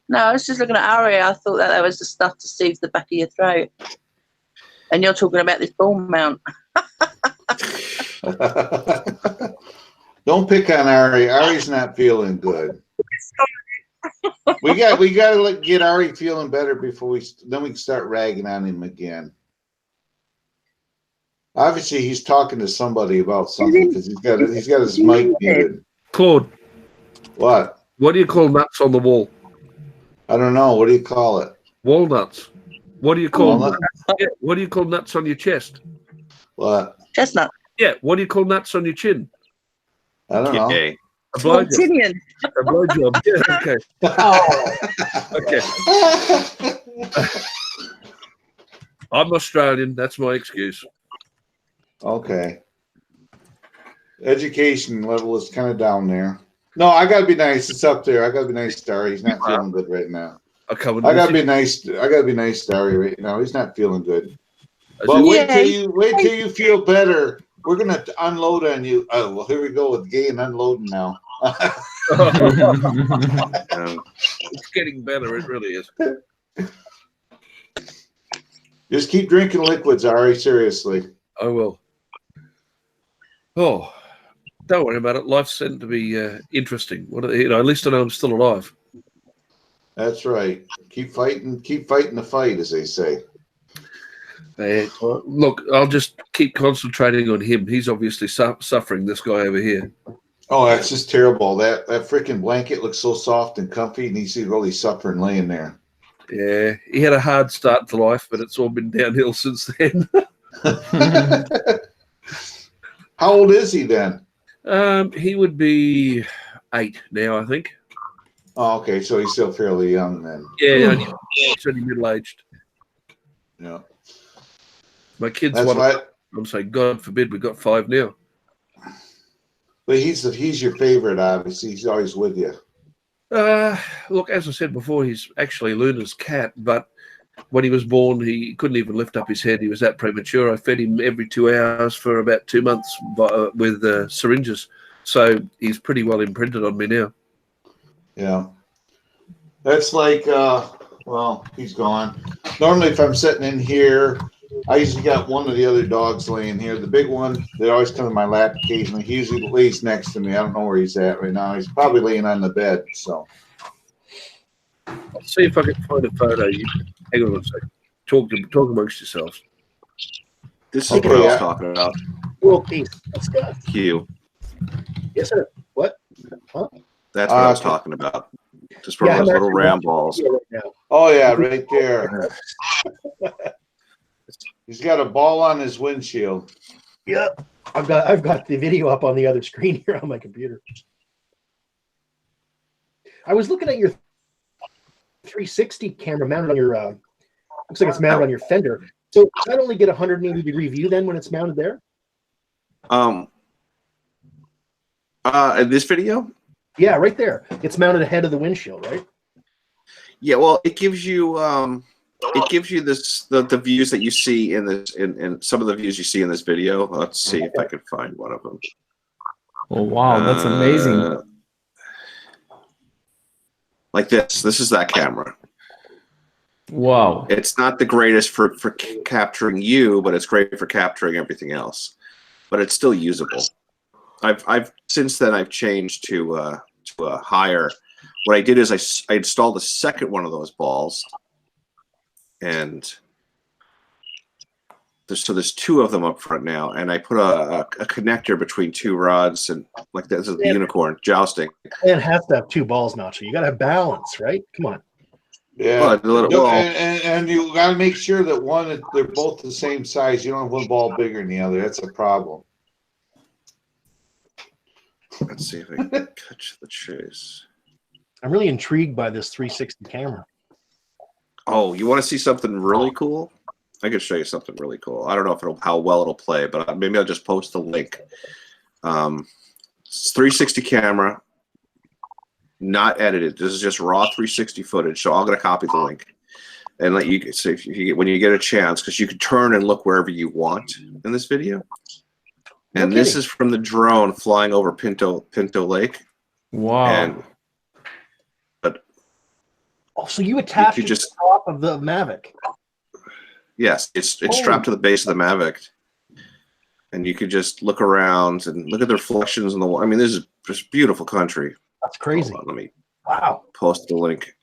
No, I was just looking at Ari. I thought that was the stuff to soothe the back of your throat. And you're talking about this ball mount. Don't pick on Ari. Ari's not feeling good. We got to get Ari feeling better before we can start ragging on him again. Obviously, he's talking to somebody about something because he's got his mic muted. Claude, what? What do you call nuts on the wall? I don't know. What do you call it? Walnuts. What do you call Walnut? Yeah, what do you call nuts on your chest? What? Chestnut. Yeah, what do you call nuts on your chin? I don't know. Okay. A blowjob. Tinian. A blowjob. Yeah, okay. Okay. I'm Australian. That's my excuse. Okay. Education level is kind of down there. No, I got to be nice. It's up there. I got to be nice to Ari. He's not feeling good right now. I'll come and I gotta visit. be nice. I gotta be nice to Ari right now. He's not feeling good. Is But it- wait till you feel better. We're gonna unload on you. Oh, well, here we go with gay and unloading now. It's getting better. It really is. Just keep drinking liquids, Ari. Seriously. I will. Oh, don't worry about it. Life's sent to be interesting. At least I know I'm still alive. That's right. Keep fighting the fight, as they say. Look, I'll just keep concentrating on him. He's obviously suffering, this guy over here. Oh, that's just terrible. That freaking blanket looks so soft and comfy, and he's really suffering laying there. Yeah, he had a hard start to life, but it's all been downhill since then. How old is he then? He would be 8 now, I think. Oh, okay, so he's still fairly young then. Yeah, he's only middle-aged. Yeah. My kids That's want. why. I'm saying, God forbid, we've got 5 now. But he's your favorite, obviously. He's always with you. Look, as I said before, he's actually Luna's cat, but when he was born, he couldn't even lift up his head. He was that premature. I fed him every 2 hours for about 2 months with syringes. So he's pretty well imprinted on me now. Yeah. That's like, well, he's gone. Normally, if I'm sitting in here, I usually got one of the other dogs laying here. The big one, they always come in my lap occasionally. He usually lays next to me. I don't know where he's at right now. He's probably laying on the bed. So I'll see if I can find a photo. Hang on a second. Talk amongst yourselves. This is Okay, what I was yeah. talking about. World peace. Let's go. Hugh. Yes, sir. What? That's what I was talking about. Just for Yeah, those I'm little actually ram watching balls. the video right now. oh yeah, right there. He's got a ball on his windshield. Yep. I've got the video up on the other screen here on my computer. I was looking at your 360 camera mounted on your looks like it's mounted on your fender. So does that only get 180-degree view then when it's mounted there? In this video? Yeah, right there. It's mounted ahead of the windshield, right? Yeah, well, it gives you this the views that you see in this in some of the views you see in this video. Let's see if I can find one of them. Oh wow, that's amazing. Like this. This is that camera. Wow. It's not the greatest for capturing you, but it's great for capturing everything else. But it's still usable. I've since then I've changed to a higher. What I did is I installed a second one of those balls, and there's 2 of them up front now, and I put a connector between 2 rods, and like this is the unicorn jousting. And has to have 2 balls, Nacho. You got to have balance, right? Come on. Yeah. Well, And you got to make sure that they're both the same size. You don't have one ball bigger than the other. That's a problem. Let's see if I can catch the chase. I'm really intrigued by this 360 camera. Oh, you want to see something really cool? I could show you something really cool. I don't know if how well it'll play, but maybe I'll just post the link. It's 360 camera, not edited. This is just raw 360 footage. So I'm going to copy the link and let you see if you when you get a chance, because you can turn and look wherever you want in this video. And this is from the drone flying over Pinto Lake. Wow. And so you attach you it just to the top of the Mavic. Yes, it's strapped to the base of the Mavic, and you could just look around and look at the reflections in the wall. I mean, this is just beautiful country. That's crazy. Hold on, let me post the link.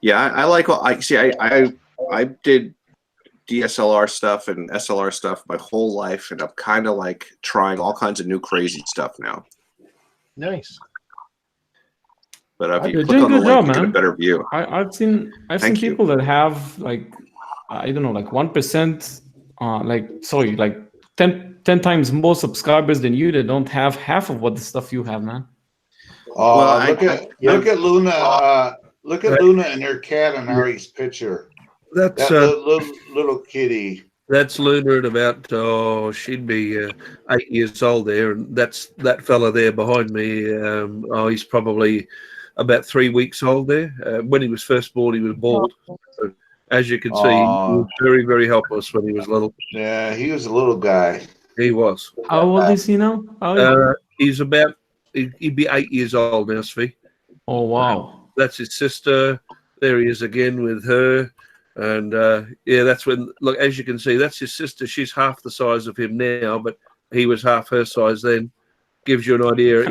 Yeah, I like. I see. I did DSLR stuff and SLR stuff my whole life, and I'm kind of like trying all kinds of new crazy stuff now. Nice. But if you You're click doing on the good link, job, you get a man. better view. I've seen Thank you. people that have like I don't know, like 1%, like 10 times more subscribers than you that don't have half of what the stuff you have, man. Well, Look at Luna. Look at Luna and her cat in Ari's picture. That's That little kitty. That's Luna at about she'd be 8 years old there, and that's that fella there behind me. He's probably about 3 weeks old there. When he was first born, he was bald. So, as you can see, he was very, very helpless when he was little. Yeah, he was a little guy. He was. How old is he now? He's about, he'd be 8 years old now, Svi. Oh, wow. That's his sister. There he is again with her. And yeah, that's when, look, as you can see, that's his sister. She's half the size of him now, but he was half her size then. Gives you an idea.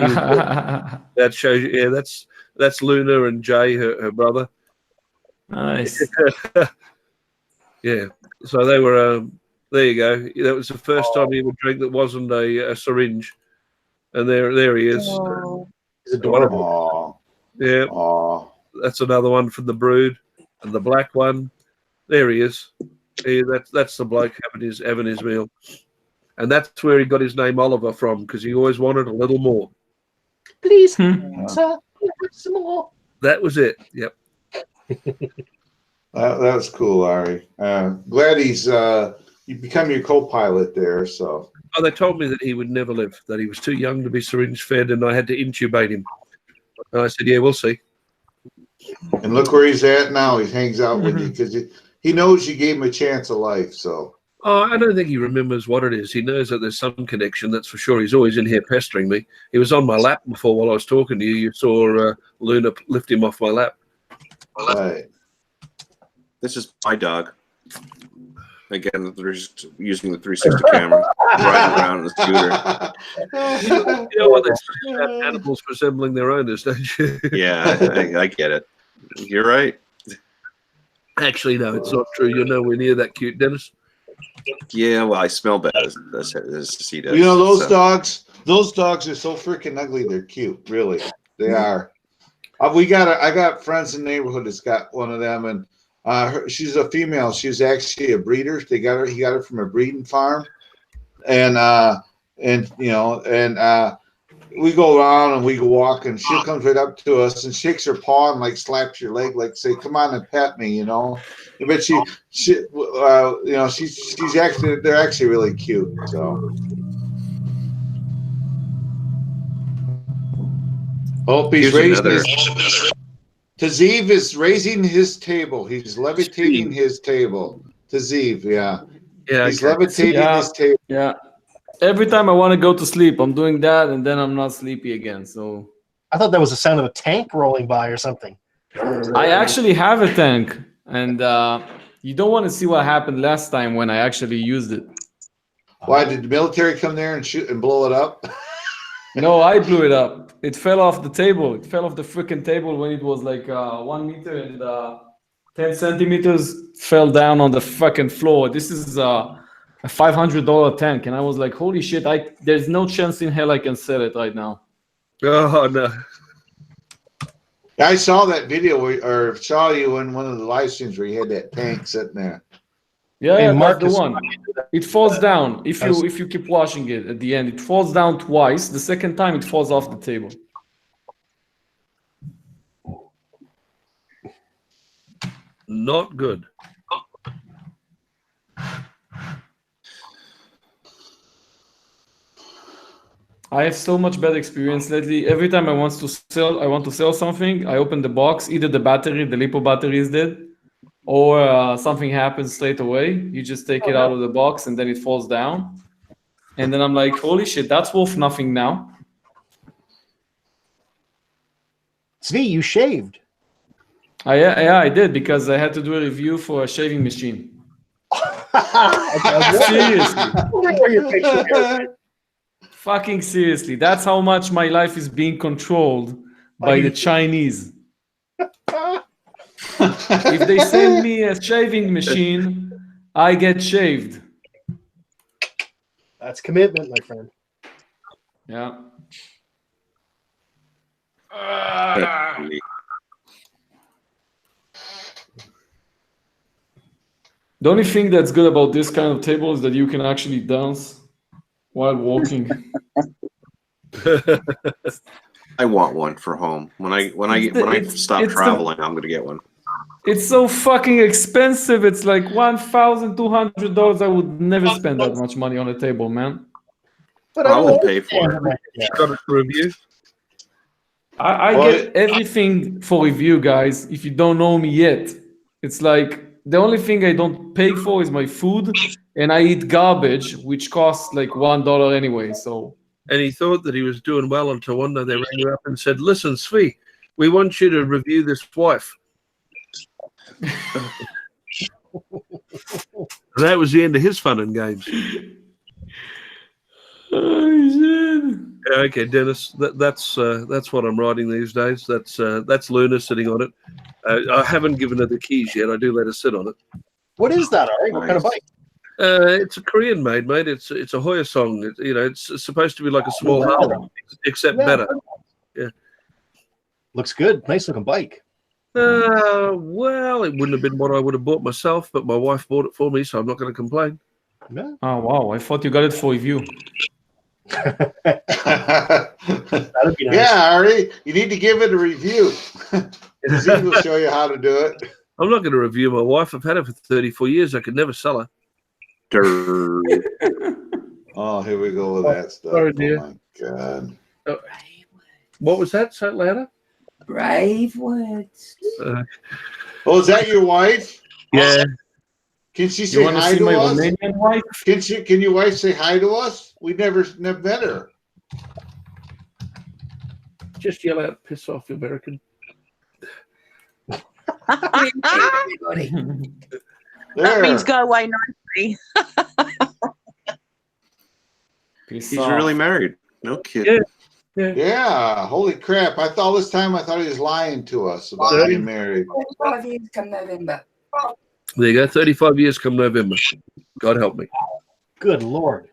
That shows you, yeah, that's Luna and Jay, her brother. Nice. Yeah. So they were, there you go. That was the first time he would drink that wasn't a syringe. And there he is. He's adorable. Yeah. That's another one from the brood. And the black one, there he is. That's the bloke having his meal. And that's where he got his name Oliver from, because he always wanted a little more. Please, sir, some more. That was it. Yep. That was cool, Ari. Glad he's you become your co-pilot there. So. Oh, they told me that he would never live, that he was too young to be syringe fed, and I had to intubate him. And I said, yeah, we'll see. And look where he's at now. He hangs out with you because he knows you gave him a chance of life. So. Oh, I don't think he remembers what it is. He knows that there's some connection, that's for sure. He's always in here pestering me. He was on my lap before while I was talking to you. You saw Luna lift him off my lap. Right. This is my dog. Again, they're just using the 360 camera, riding around in the scooter. You know what they say about animals resembling their owners, don't you? Yeah, I get it. You're right. Actually, no, it's not true. You're nowhere near that cute, Dennis. Yeah, well, I smell bad as he does. You know, those dogs are so freaking ugly. They're cute, really. They are. I got friends in the neighborhood that's got one of them, and she's a female. She's actually a breeder. He got her from a breeding farm, and you know, we go around and we go walk, and she comes right up to us and shakes her paw and like slaps your leg, like say, "Come on and pet me," you know. But she you know, she's actually, they're actually really cute. So. Oh, he's raising his. Taziv is raising his table. He's levitating his table. Taziv, yeah. Yeah, he's levitating his table. Yeah. Every time I want to go to sleep, I'm doing that, and then I'm not sleepy again. So I thought that was the sound of a tank rolling by or something. I actually have a tank, and you don't want to see what happened last time when I actually used it. Why did the military come there and shoot and blow it up? No, I blew it up. It fell off the table. It fell off the freaking table when it was like 1 meter and 10 centimeters. Fell down on the fucking floor. This is a $500 tank, and I was like, "Holy shit! There's no chance in hell I can sell it right now." Oh no! I saw that video or saw you in one of the live streams where you had that tank sitting there. Yeah, Hey, that's the Marcus, one. It falls down if you keep watching it. At the end, it falls down twice. The second time, it falls off the table. Not good. I have so much bad experience lately. Every time I want to sell something, I open the box. Either the LiPo battery is dead, or something happens straight away. You just take it out of the box and then it falls down. And then I'm like, holy shit, that's worth nothing now. Zvi, you shaved. Yeah, I did, because I had to do a review for a shaving machine. Seriously. Fucking seriously. That's how much my life is being controlled by the Chinese. If they send me a shaving machine, I get shaved. That's commitment, my friend. Yeah. The only thing that's good about this kind of table is that you can actually dance while walking. I want one for home. When I stop traveling, I'm gonna get one. It's so fucking expensive. It's like $1,200. I would never spend that much money on a table, man. But I will pay for it. Got it for review. I Well, get everything for review, guys. If you don't know me yet, it's like the only thing I don't pay for is my food, and I eat garbage, which costs like $1 anyway. So And he thought that he was doing well until one day they rang you up and said, "Listen, Svi, we want you to review this wife." And that was the end of his fun and games. oh, shit. Okay, Dennis, that's what I'm riding these days. That's Luna sitting on it. I haven't given her the keys yet. I do let her sit on it. What is that, Ari? What kind of bike? It's a Korean made, mate. It's a Hoya song. It's supposed to be like a small Harley, except better. Yeah. Looks good. Nice looking bike. Well, it wouldn't have been what I would have bought myself, but my wife bought it for me, so I'm not going to complain. Yeah. Oh wow! I thought you got it for review. That'd be nice. Yeah, Ari, you need to give it a review. Zeke will show you how to do it. I'm not going to review my wife. I've had her for 34 years. I could never sell her. Oh, here we go with that stuff. Sorry, dear. Oh my God. What was that? Say it louder. Brave words. Oh, is that your wife? Yeah. Can she You say want to hi see to my us? Romanian wife? Can your wife say hi to us? We never met her. Just yell out, "Piss off, you American." Everybody. That There. means go away nicely. Peace He's out. really married. No kidding. Yeah. Holy crap. All this time I thought he was lying to us about Well, being married. 25 years come November. There you go. 35 years come November. God help me. Good Lord.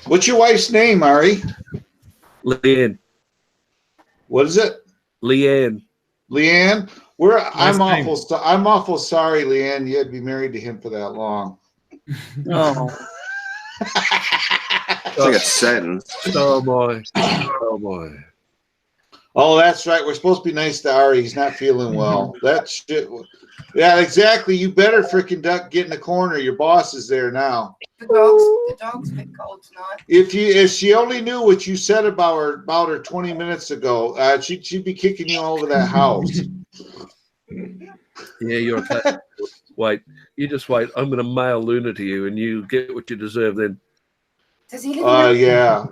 What's your wife's name, Ari? Leanne. What is it? Leanne. Leanne? I'm name. awful sorry, Leanne. You had to be married to him for that long. Oh. It's like a sentence. Oh, boy. Oh, boy. Oh, that's right. We're supposed to be nice to Ari. He's not feeling well. That shit. Yeah, exactly. You better freaking duck, get in the corner. Your boss is there now. The dog's a bit cold tonight. If she only knew what you said about her 20 minutes ago, she'd be kicking you all over that house. Yeah, you're a classic. Wait. You just wait. I'm going to mail Luna to you, and you get what you deserve then. Does he live in Yeah.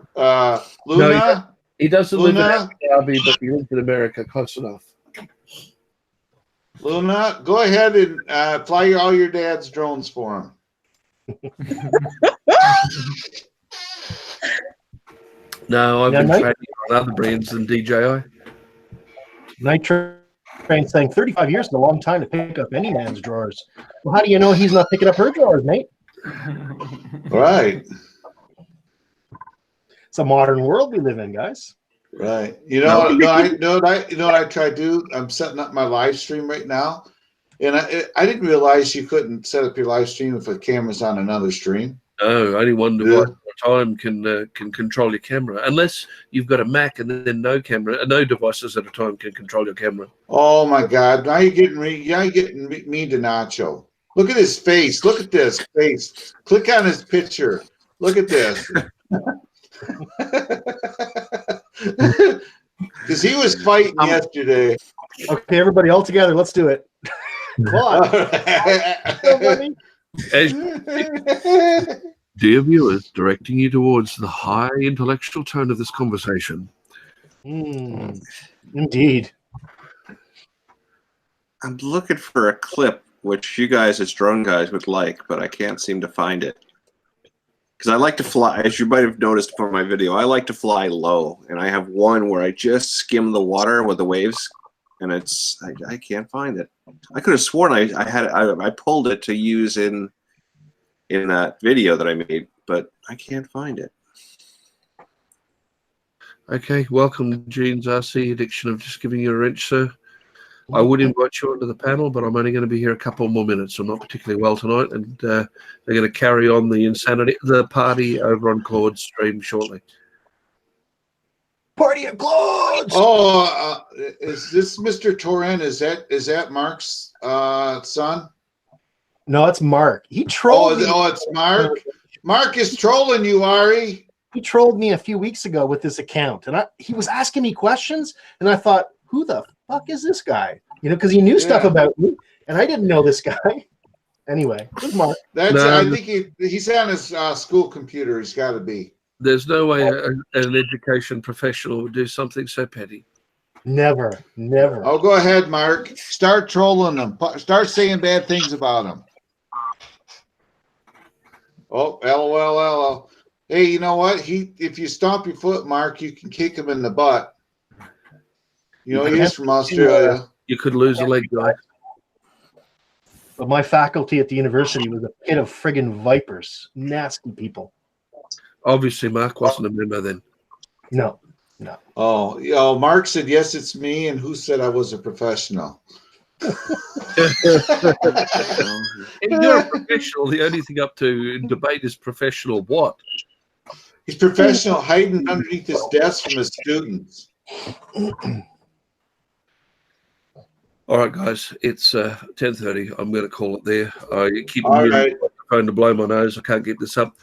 Luna? He doesn't live in Luna? Abu Dhabi, but he lives in America. Close enough. Luna, go ahead and fly all your dad's drones for him. No, I've Yeah, been Night- trading on other brands than DJI. Night Train saying 35 years is a long time to pick up any man's drawers. Well, how do you know he's not picking up her drawers, mate? Right. It's a modern world we live in, guys. Right. You know what I try to do? I'm setting up my live stream right now. And I didn't realize you couldn't set up your live stream if the camera's on another stream. No, only one device at a time can control your camera, unless you've got a Mac and then no devices at a time can control your camera. Oh my God! Now you're getting mean to Nacho. Look at his face. Look at this face. Click on his picture. Look at this. Because he was fighting yesterday. Okay, everybody, all together. Let's do it. Come on. Dear viewers, directing you towards the high intellectual tone of this conversation. Indeed. I'm looking for a clip which you guys as drone guys would like, but I can't seem to find it. Because I like to fly, as you might have noticed from my video, I like to fly low. And I have one where I just skim the water with the waves, and I can't find it. I could have sworn I pulled it to use in that video that I made, but I can't find it. Okay, welcome, Gene's RC Addiction. I'm just giving you a wrench, sir. I would invite you onto the panel, but I'm only going to be here a couple more minutes. I'm not particularly well tonight, and they're going to carry on the party over on Claude's stream shortly. Party at Claude's! Oh, is this Mr. Torren? Is that Mark's son? No, it's Mark. He trolled me. Oh, it's Mark. Mark is trolling you, Ari. he trolled me a few weeks ago with this account, and he was asking me questions, and I thought, who the fuck is this guy? You know, because he knew stuff about me, and I didn't know this guy. Anyway, good Mark. I think he's on his school computer. He's got to be. There's no way an education professional would do something so petty. Never. Oh, go ahead, Mark. Start trolling them. Start saying bad things about them. Oh, LOL. Hey, you know what? If you stomp your foot, Mark, you can kick him in the butt. You know, he's from Australia. You could lose a leg, guy. But my faculty at the university was a pit of friggin' vipers. Nasty people. Obviously, Mark wasn't a member then. No. Oh, Mark said, yes, it's me. And who said I was a professional? If you're a professional, the only thing up to debate is professional what? He's professional hiding underneath his desk from his students. All right, guys, it's 10:30. I'm going to call it there. I keep right. trying to blow my nose. I can't get this up.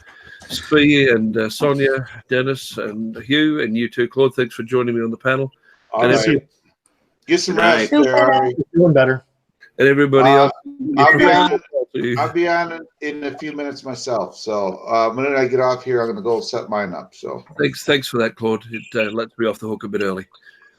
Spee and Sonia, Dennis, and Hugh, and you too, Claude. Thanks for joining me on the panel. All right. Get some rest there, Ari. Doing better. And everybody else. I'll be on in a few minutes myself. So when I get off here, I'm going to go set mine up. So thanks for that, Claude. It lets me off the hook a bit early.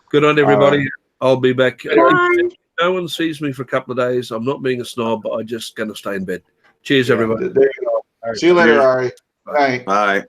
Good on everybody. Right. I'll be back. Bye. No one sees me for a couple of days. I'm not being a snob, but I'm just going to stay in bed. Cheers, everybody. There you go. See you later, Ari. Bye. Bye.